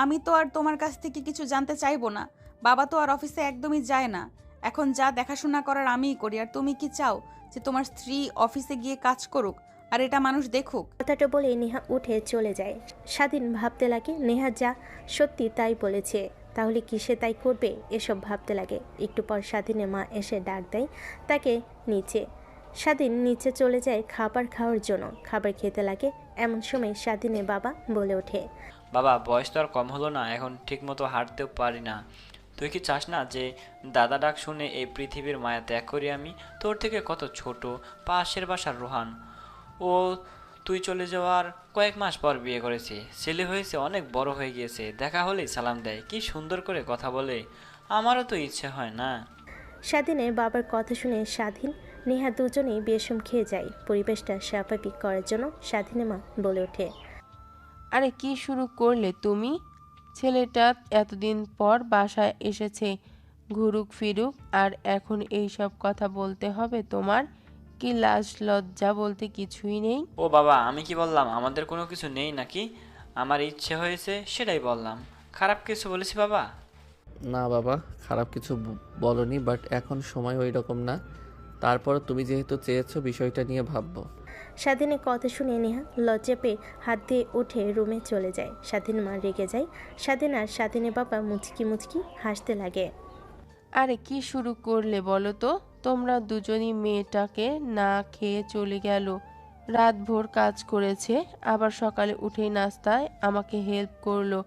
আমি তো আর তোমার কাছ থেকে কিছু জানতে চাইবো না। বাবা তো আর অফিসে একদমই যায় না। এখন যা দেখাশোনা করার আমিই করি। আর তুমি কি চাও যে তোমার স্ত্রী অফিসে গিয়ে কাজ করুক আর এটা মানুষ দেখুক? কথাটা বলে নেহা উঠে চলে যায়। স্বাধীন ভাবতে লাগে নেহা যা সত্যি তাই বলেছে, তাহলে কিসে তাই করবে এসব ভাবতে লাগে। একটু পর স্বাধীনের মা এসে ডাক দেয় তাকে নিচে। স্বাধীন নিচে চলে যায় খাবার খাওয়ার জন্য। খাবার খেতে লাগে, এমন সময় স্বাধীনের বাবা বলে ওঠে, বাবা বয়স তো আর কম হলো না, এখন ঠিক মতো হাঁটতেও পারি না। তুই কি চাস না যে দাদা ডাক শুনে এই পৃথিবীর মায়া ত্যাগ করি আমি? তোর থেকে কত ছোট, পাশের বাসার রোহান। ও তুই চলে যাওয়ার কয়েক মাস পর বিয়ে করেছে, ছেলে হয়েছে, অনেক বড় হয়ে গিয়েছে, দেখা হলেই সালাম দেয়, কি সুন্দর করে কথা বলে। আমারও তো ইচ্ছে হয় না? স্বাধীনের বাবার কথা শুনে স্বাধীন নেহা দুজনেই বেশম খেয়ে যায়। পরিবেশটা স্বাভাবিক করার জন্য স্বাধীনের মা বলে ওঠে, আরে কি শুরু করলে তুমি? ছেলেটা এতদিন পর বাসায় এসেছে, ঘুরুক ফিরুক, আর এখন এই সব কথা বলতে হবে তোমার? কি লাজ লজ্জা বলতে কিছুই নেই? ও বাবা, আমি কি বললাম আমাদের কোনো কিছু নেই নাকি? আমার ইচ্ছে হয়েছে সেটাই বললাম। খারাপ কিছু বলেছি বাবা? না বাবা, খারাপ কিছু বলনি, বাট এখন সময় ওই রকম না। তারপর তুমি যেহেতু চেয়েছো, বিষয়টা নিয়ে ভাববো। স্বাধীনের কথা শুনে নেহা লজ্জা পেয়ে হাত দিয়ে উঠে রুমে চলে যায়। স্বাধীন মা রেগে যায়। স্বাধীন আর স্বাধীনের বাবা মুচকি মুচকি হাসতে লাগে। আরে কি শুরু করলে বলো তো? তোমরা দুজনই মেয়েটাকে না খেয়ে চলে গেল, রাত ভোর কাজ করেছে, আবার সকালে উঠেই নাস্তায় আমাকে হেল্প করলো,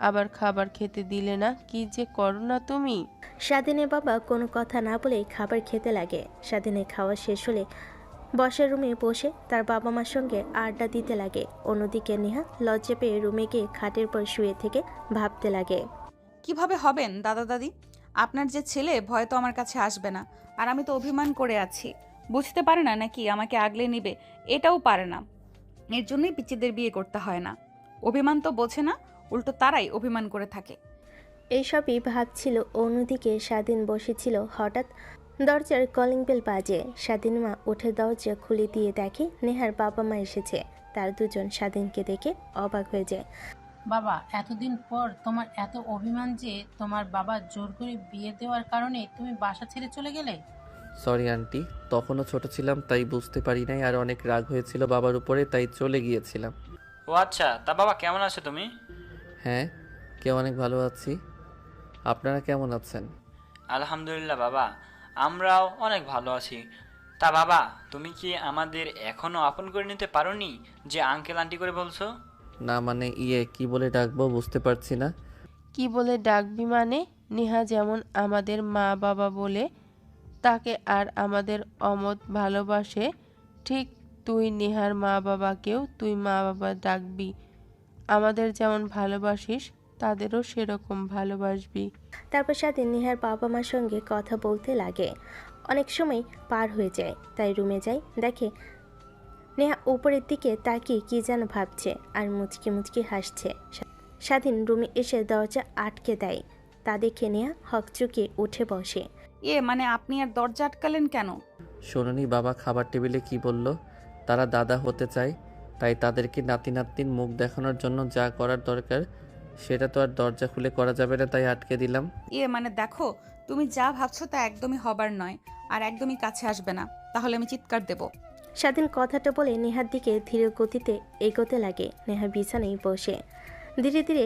আবার খাবার খেতে দিলে না। কি যে করো না তুমি! স্বাধীনের বাবা কোনো কথা না বলেই খাবার খেতে লাগে। স্বাধীনের খাওয়া শেষ হলে বসার রুমে বসে তার বাবা মার সঙ্গে আড্ডা দিতে লাগে। অন্যদিকে নেহা লজ্জা পেয়ে রুমে গিয়ে খাটের পর শুয়ে থেকে ভাবতে লাগে, কিভাবে হবেন দাদা দাদি? আপনার যে ছেলে ভয় তো আমার কাছে আসবে না, আর আমি তো অভিমান করে আছি। বুঝতে পারে না নাকি আমাকে আগলে নিবে? এটাও পারে না। এর জন্যই পিচ্চিদের বিয়ে করতে হয় না। অভিমান তো বোঝে না, উল্টো তারাই অভিমান করে থাকে। এইসবই ভাবছিল। অন্যদিকে স্বাধীন বসেছিল। হঠাৎ দরজার কলিং বেল বাজে। স্বাধীন মা উঠে দরজা খুলে দিয়ে দেখে নেহার বাবা মা এসেছে। তার দুজন স্বাধীনকে দেখে অবাক হয়ে যায়। বাবা, এতদিন পর তোমার এত অভিমান যে তোমার বাবা জোর করে বিয়ে দেওয়ার কারণে তুমি বাসা ছেড়ে চলে গেলে? সরি আন্টি, তখনও ছোট ছিলাম তাই বুঝতে পারি নাই, আর অনেক রাগ হয়েছিল বাবার উপরে, তাই চলে গিয়েছিলাম। ও আচ্ছা, তা বাবা কেমন আছো তুমি? হ্যাঁ, কেউ অনেক ভালো আছি। আপনারা কেমন আছেন? আলহামদুলিল্লাহ বাবা, আমরাও অনেক ভালো আছি। তা বাবা, তুমি কি আমাদের এখনো আপন করে নিতে পারোনি যে আঙ্কেল আন্টি করে বলছো? না মানে কি বলে ডাকবো বুঝতে পারছি না। কি বলে ডাকবি মানে? নেহা যেমন আমাদের মা বাবা বলে তাকে আর আমাদের অমত ভালোবাসে, ঠিক তুই নেহার মা বাবাকেও তুই মা বাবা ডাকবি। আমাদের যেমন ভালোবাসিস তাদেরও সেরকম ভালোবাসবি। তারপর স্বাধীন নেহার বাবা মার সঙ্গে কথা বলতে লাগে। অনেক সময় পার হয়ে যায়, তাই রুমে যায়। দেখে নেহা উপরের দিকে তাকিয়ে কি যেন ভাবছে আর মুচকি মুচকি হাসছে। স্বাধীন রুমে এসে দরজা আটকে দেয়। তা দেখে নেহা হকচকিয়ে উঠে বসে। মানে আপনি আর দরজা আটকালেন কেন? শোনোনি বাবা খাবার টেবিলে কি বলল? তারা দাদা হতে চায়, তাই তাদেরকে নাতি নাতনির মুখ দেখানোর জন্য যা করার দরকার সেটা তো আর দরজা খুলে করা যাবে না, তাই আটকে দিলাম। মানে দেখো, তুমি যা ভাবছো তা একদমই হবার নয়, আর একদমই কাছে আসবে না, তাহলে আমি চিৎকার দেব। স্বাধীন কথাটা বলে নেহার দিকে ধীর গতিতে এগোতে লাগে। নেহা বিছানায় বসে ধীরে ধীরে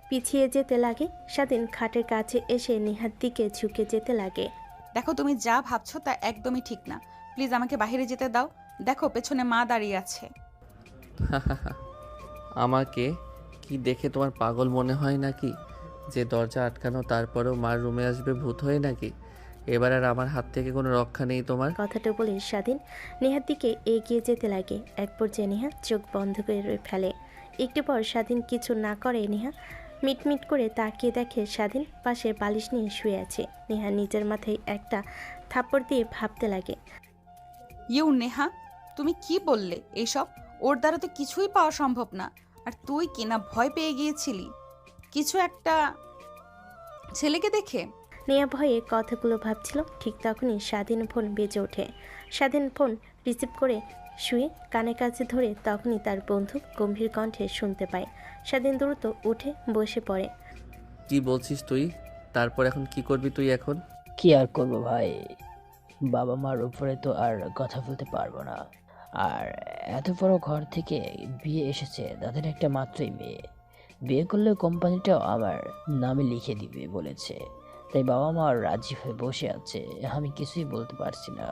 পিছিয়ে যেতে লাগে। স্বাধীন খাটের কাছে এসে নেহার দিকে ঝুঁকে যেতে লাগে। দেখো, তুমি যা ভাবছো তা একদমই ঠিক না, প্লিজ আমাকে বাইরে যেতে দাও। দেখো, পেছনে মা দাঁড়িয়ে আছে। আমাকে কি দেখে তোমার পাগল মনে হয় নাকি যে দরজা আটকানো তারপরেও মার রুমে আসবে ভূত হয়ে নাকি? এবার আর আমার হাত থেকে কোনো রক্ষা নেই তোমার। কথাটা বলে স্বাধীন নেহার দিকে এগিয়ে যেতে লাগে। এক পর্যায়ে নেহা চোখ বন্ধ করে ফেলে। একটু পর স্বাধীন কিছু না করে নেহা মিটমিট করে তাকিয়ে দেখে স্বাধীন পাশে বালিশ নিয়ে শুয়ে আছে। নেহা নিজের মাথায় একটা থাপ্পড় দিয়ে ভাবতে লাগে। নেহা, তুমি কি বললে এইসব? ওর দ্বারা তো কিছুই পাওয়া সম্ভব না। আর তুই কিনা ভয় পেয়ে গিয়েছিলি কিছু একটা ছেলেকে দেখে। নেহা ভয়ে কথাগুলো ভাবছিল। ঠিক তখনই স্বাধীন ফোন বেজে ওঠে। স্বাধীন ফোন রিসিভ করে শুয়ে কানে কাছে ধরে তখনই তার বন্ধু গম্ভীর কণ্ঠে শুনতে পায়। স্বাধীন দ্রুত উঠে বসে পড়ে। কি বলছিস তুই? তারপর এখন কি করবি তুই এখন? কি আর করবো ভাই, বাবা মার উপরে তো আর কথা বলতে পারবো না। আর এত বড় ঘর থেকে বিয়ে এসেছে, তাদের একটা মাত্রই মেয়ে। বিয়ে করলে কোম্পানিটাও আমার নামে লিখে দিবে বলেছে, তাই বাবা মা রাজি হয়ে বসে আছে। আমি কিছুই বলতে পারছি না।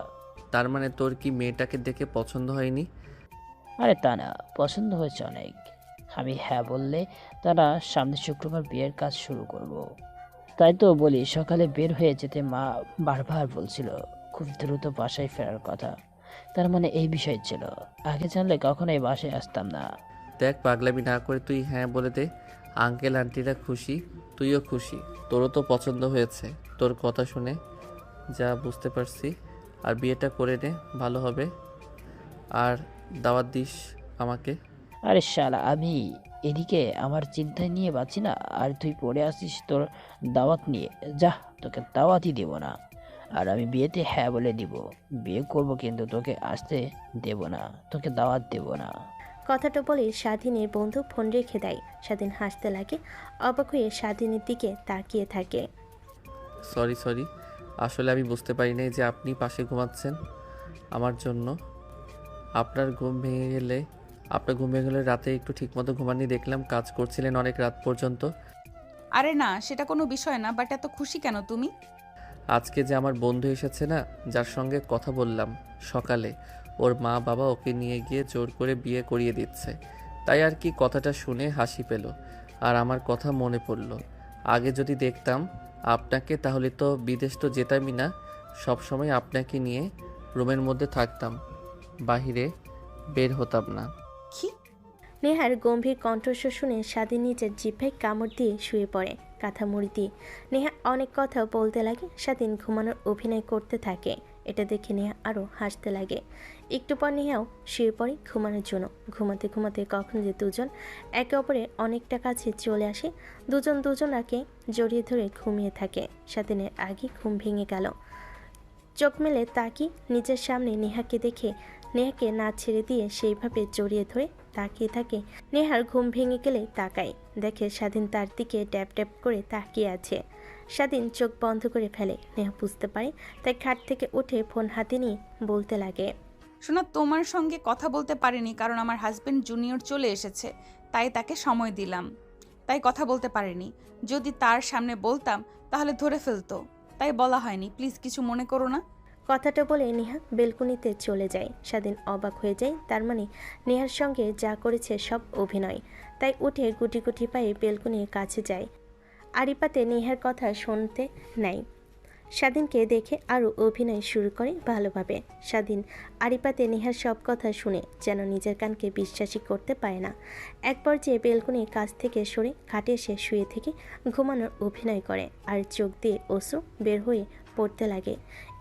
তার মানে তোর কি মেয়েটাকে দেখে পছন্দ হয়নি? আরে তা না, পছন্দ হয়েছে অনেক। আমি হ্যাঁ বললে তারা সামনের শুক্রবার বিয়ের কাজ শুরু করব। তাই তো বলি, সকালে বের হয়ে যেতে মা বারবার বলছিল খুব দ্রুত বাসায় ফেরার কথা। তার মানে এই বিষয় ছিল। আগে জানলে কখনোই বাসায় আসতাম না। দেখ পাগলামি না করে তুই হ্যাঁ বলে দে। আঙ্কেল আন্টিরা খুশি, তুইও খুশি, তোরও তো পছন্দ হয়েছে তোর কথা শুনে যা বুঝতে পারছি। আর বিয়েটা করে নে, ভালো হবে। আর দাওয়াত দিস আমাকে। আরে শালা, আমি এদিকে আমার চিন্তায় নিয়ে বাঁচি না, আর তুই পড়ে আসিস তোর দাওয়াত নিয়ে। যা, তোকে দাওয়াতই দেব না। আর আমি বিয়েতে হ্যাঁ বলে দিব। বিয়ে করব, কিন্তু তোকে আসতে দেব না, তোকে দাওয়াত দেব না। কথাটা বলে স্বাধীনের বন্ধু ফোন রেখে দেয়। স্বাধীন হাসতে লাগে। অবাক হয়ে স্বাধীনের দিকে তাকিয়ে থাকে। সরি, আসলে আমি বুঝতে পারি নাই যে আপনি পাশে ঘুমাচ্ছেন আমার জন্য। আপনার ঘুম ভেঙে গেলে রাতে একটু ঠিকমতো ঘুমাননি দেখলাম, কাজ করছিলেন অনেক রাত পর্যন্ত। আরে না, সেটা কোনো বিষয় না, বাট এত খুশি কেন তুমি? আজকে যে আমার বন্ধু এসেছে না, যার সঙ্গে কথা বললাম সকালে, ওর মা বাবা ওকে নিয়ে গিয়ে জোর করে বিয়ে করিয়ে দিচ্ছে। তাই আর কি কথাটা শুনে হাসি পেল আর আমার কথা মনে পড়ল। আগে যদি দেখতাম আপনাকে তাহলে তো বিদেশ তো যেতামই না, সবসময় আপনাকে নিয়ে রুমের মধ্যে থাকতাম, বাহিরে বের হতাম না। কি? নেহার গম্ভীর কণ্ঠস্বর শুনে স্বাধীন নিজের জিভে কামড় দিয়ে শুয়ে পড়ে কাঁথা মুড়ি দিয়ে। নেহা অনেক কথা বলতে লাগে। স্বাধীন ঘুমানোর অভিনয় করতে থাকে। এটা দেখে নেহা আরও হাসতে লাগে। একটু পর নেহাও শুয়ে পড়ে ঘুমানোর জন্য। ঘুমাতে ঘুমাতে কখন যে দুজন একে অপরে অনেকটা কাছে চলে আসে। দুজন দুজনাকে জড়িয়ে ধরে ঘুমিয়ে থাকে। স্বাধীনের আগে ঘুম ভেঙে গেল। চোখ মেলে তাকি নিজের সামনে নেহাকে দেখে নেহাকে না ছেড়ে দিয়ে সেইভাবে জড়িয়ে ধরে তাকিয়ে থাকে। নেহার ঘুম ভেঙে গেলে তাকায়, দেখে স্বাধীন তার দিকে ট্যাপ ট্যাপ করে তাকিয়ে আছে। স্বাধীন চোখ বন্ধ করে ফেলে। নেহা বুঝতে পারে, তাই খাট থেকে উঠে ফোন হাতে নিয়ে বলতে লাগে। শোনা, তোমার সঙ্গে কথা বলতে পারিনি কারণ আমার হাজবেন্ড জুনিয়র চলে এসেছে, তাই তাকে সময় দিলাম, তাই কথা বলতে পারিনি। যদি তার সামনে বলতাম তাহলে ধরে ফেলতো, তাই বলা হয়নি। প্লিজ কিছু মনে করো না। কথাটা বলে নেহা বেলকুনিতে চলে যায়। স্বাধীন অবাক হয়ে যায়। তার মানে নেহার সঙ্গে যা করেছে সব অভিনয়। তাই উঠে গুটি গুটি পায়ে বেলকুনির কাছে যায়। আড়িপাতে নেহার কথা শুনতে নেয়। স্বাধীনকে দেখে আরও অভিনয় শুরু করে ভালোভাবে। স্বাধীন আড়িপাতে নেহার সব কথা শুনে যেন নিজের কানকে বিশ্বাসই করতে পারে না। এক পর্যায়ে বেলকুনির কাছ থেকে সরে খাটে এসে শুয়ে থেকে ঘুমানোর অভিনয় করে আর চোখ দিয়ে অশ্রু বের হয়ে পড়তে লাগে।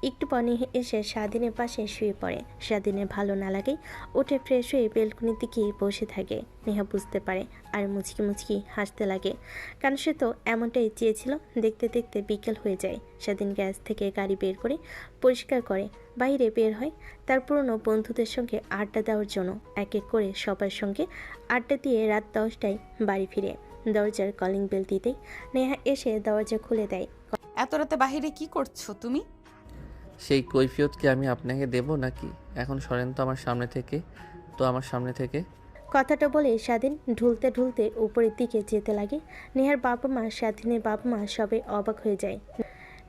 একটু পর নেহা এসে স্বাধীনের পাশে শুয়ে পড়ে। স্বাধীনের ভালো না লাগে উঠে ফ্রেশ হয়ে বেলকনির দিকে বসে থাকে। নেহা বুঝতে পারে আর মুচকি মুচকি হাসতে লাগে, কারণ সে তো এমনটাই চেয়েছিল। দেখতে দেখতে বিকেল হয়ে যায়। স্বাধীন গ্যাস থেকে গাড়ি বের করে পরিষ্কার করে বাইরে বের হয় তার পুরনো বন্ধুদের সঙ্গে আড্ডা দেওয়ার জন্য। এক এক করে সবার সঙ্গে আড্ডা দিয়ে রাত 10টায় বাড়ি ফিরে। দরজার কলিং বেল দিতেই নেহা এসে দরজা খুলে দেয়। এত রাতে বাহিরে কি করছো তুমি? সেই কৈফিয়ত কি আমি আপনাকে দেব নাকি? এখন সরেন তো আমার সামনে থেকে। কথাটা বলে স্বাধীন ঢুলতে ঢুলতে উপরের দিকে যেতে লাগে। নেহার বাবা মা, স্বাধীনের বাবা মা সবাই অবাক হয়ে যায়।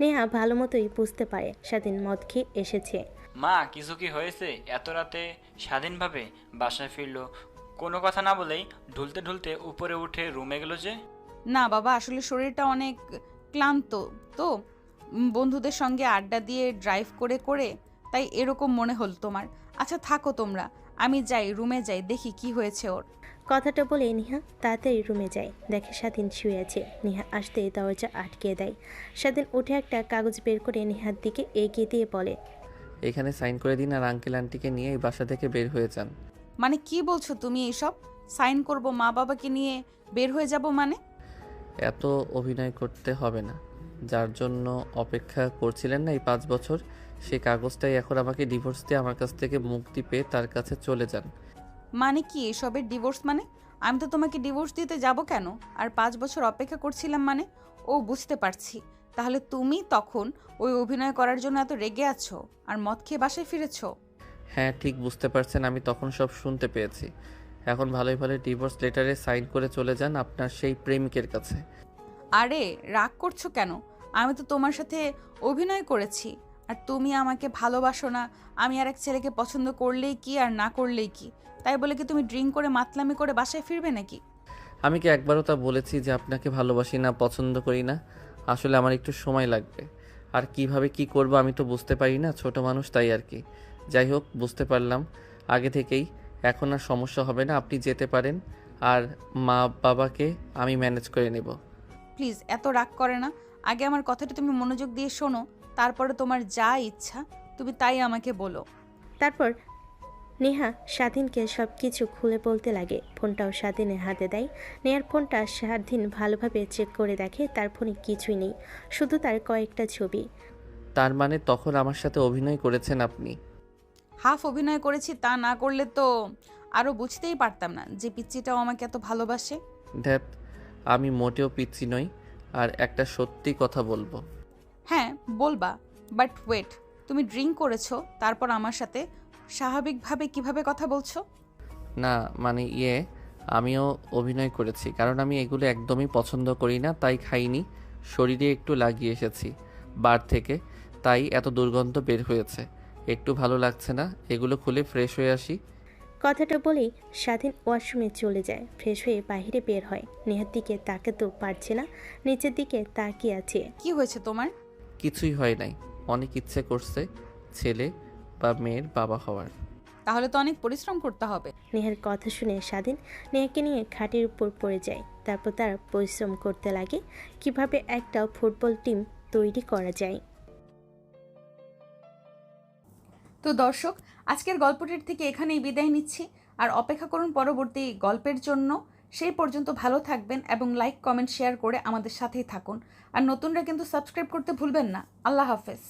নেহা ভালো মতোই বুঝতে পারে স্বাধীন মদ খেয়ে এসেছে। মা, কিছু কি হয়েছে? এত রাতে স্বাধীনভাবে বাসায় ফিরলো, কোনো কথা না বলেই ঢুলতে ঢুলতে উপরে উঠে রুমে গেল যে? না বাবা, আসলে শরীরটা অনেক ক্লান্ত তো, বন্ধুদের সঙ্গে আড্ডা দিয়ে ড্রাইভ করে করে, তাই এরকম মনে হল তোমার। আচ্ছা থাকো তোমরা, আমি যাই, রুমে যাই, দেখি কি হয়েছে ওর। কথাটা বলে নেহা তাড়াতাড়ি রুমে যায়। দেখে স্বাধীন শুয়ে আছে। নেহা আসতে দরজা আটকে দেয়। স্বাধীন উঠে একটা কাগজ বের করে নেহার দিকে এগিয়ে দিয়ে বলে, এখানে সাইন করে দিন আর আঙ্কেল আন্টিকে নিয়ে এই বাসা থেকে বের হয়ে যান। মানে কি বলছো তুমি এইসব? সাইন করব, মা বাবাকে নিয়ে বের হয়ে যাব মানে? এত অভিনয় করতে হবে না। যার জন্য অপেক্ষা করছিলেন না এই 5 বছর, সেই কাগজটাই এখন আমাকে ডিভোর্স দিয়ে আমার কাছ থেকে মুক্তি পেয়ে তার কাছে চলে যান। মানে কি এসবের ডিভোর্স মানে? আমি তো তোমাকে ডিভোর্স দিতে যাব কেন? আর 5 বছর অপেক্ষা করছিলাম মানে? ও বুঝতে পারছি। তাহলে তুমি তখন ওই অভিনয় করার জন্য এত রেগে আছো আর মদ খেয়ে বাসায় ফিরেছো? হ্যাঁ, ঠিক বুঝতে পারছেন, আমি তখন সব শুনতে পেয়েছি। এখন ভালোই ভালো ডিভোর্স লেটারে সাইন করে চলে যান আপনার সেই প্রেমিকের কাছে। আরে রাগ করছো কেন? আমি তো তোমার সাথে অভিনয় করেছি, আর তুমি আমাকে ভালোবাসো না। আমি আর এক ছেলেকে পছন্দ করলেই কি আর না করলেই কি, তাই বলে কি তুমি ড্রিঙ্ক করে মাতলামি করে বাসায় ফিরবে নাকি? আমি কি একবারও তা বলেছি যে আপনাকে ভালোবাসি না, পছন্দ করি না? আসলে আমার একটু সময় লাগবে। আর কিভাবে কি করব আমি তো বুঝতে পারি না, ছোট মানুষ তাই আর কি। যাই হোক, বুঝতে পারলাম আগে থেকেই। এখন আর সমস্যা হবে না, আপনি যেতে পারেন। আর মা বাবাকে আমি ম্যানেজ করে নেব। প্লিজ এত রাগ করে না। আগে আমার কথাটা তুমি মনোযোগ দিয়ে শোনো, তারপরে তোমার যা ইচ্ছা তুমি তাই আমাকে বলো। তারপর নেহা স্বাধীনকে সব কিছু খুলে বলতে লাগে। ফোনটাও স্বাধীনের হাতে দেয়। নেহার ফোনটা স্বাধীন ভালোভাবে চেক করে দেখে তার ফোনে কিছুই নেই, শুধু তার কয়েকটা ছবি। তার মানে তখন আমার সাথে অভিনয় করেছেন আপনি? হাফ অভিনয় করেছি, তা না করলে তো আরও বুঝতেই পারতাম না যে পিচ্চিটাও আমাকে এত ভালোবাসে। ধ্যাত, আমি মোটেও পিচ্ছি নই। আর একটা সত্যি কথা বলবো। হ্যাঁ বলবা, বাট ওয়েট, তুমি ড্রিঙ্ক করেছো তারপর আমার সাথে স্বাভাবিকভাবে কিভাবে কথা বলছো? না মানে আমিও অভিনয় করেছি, কারণ আমি এগুলো একদমই পছন্দ করি না, তাই খাইনি। শরীরে একটু লাগিয়ে এসেছি বার থেকে, তাই এত দুর্গন্ধ বের হয়েছে। একটু ভালো লাগছে না, এগুলো খুলে ফ্রেশ হয়ে আসি। কথাটা বলেই স্বাধীন ওয়াশরুমে চলে যায়। ফ্রেশ হয়ে বাইরে বের হয়। নেহার দিকে তাকাতেও পারছে না, নিচের দিকে তাকিয়ে আছে। কি হয়েছে তোমার? কিছুই হয় নাই, অনেক ইচ্ছে করছে ছেলে বা মেয়ের বাবা হওয়ার। তাহলে তো অনেক পরিশ্রম করতে হবে। নেহার কথা শুনে স্বাধীন নেহাকে নিয়ে খাটের উপর পড়ে যায়। তারপর তারা পরিশ্রম করতে লাগে কিভাবে একটা ফুটবল টিম তৈরি করা যায়। তো দর্শক, আজকের গল্পটির থেকে এখানেই বিদায় নিচ্ছি, আর অপেক্ষা করুন পরবর্তী গল্পের জন্য। সেই পর্যন্ত ভালো থাকবেন এবং লাইক কমেন্ট শেয়ার করে আমাদের সাথেই থাকুন। আর নতুনরা কিন্তু সাবস্ক্রাইব করতে ভুলবেন না। আল্লাহ হাফেজ।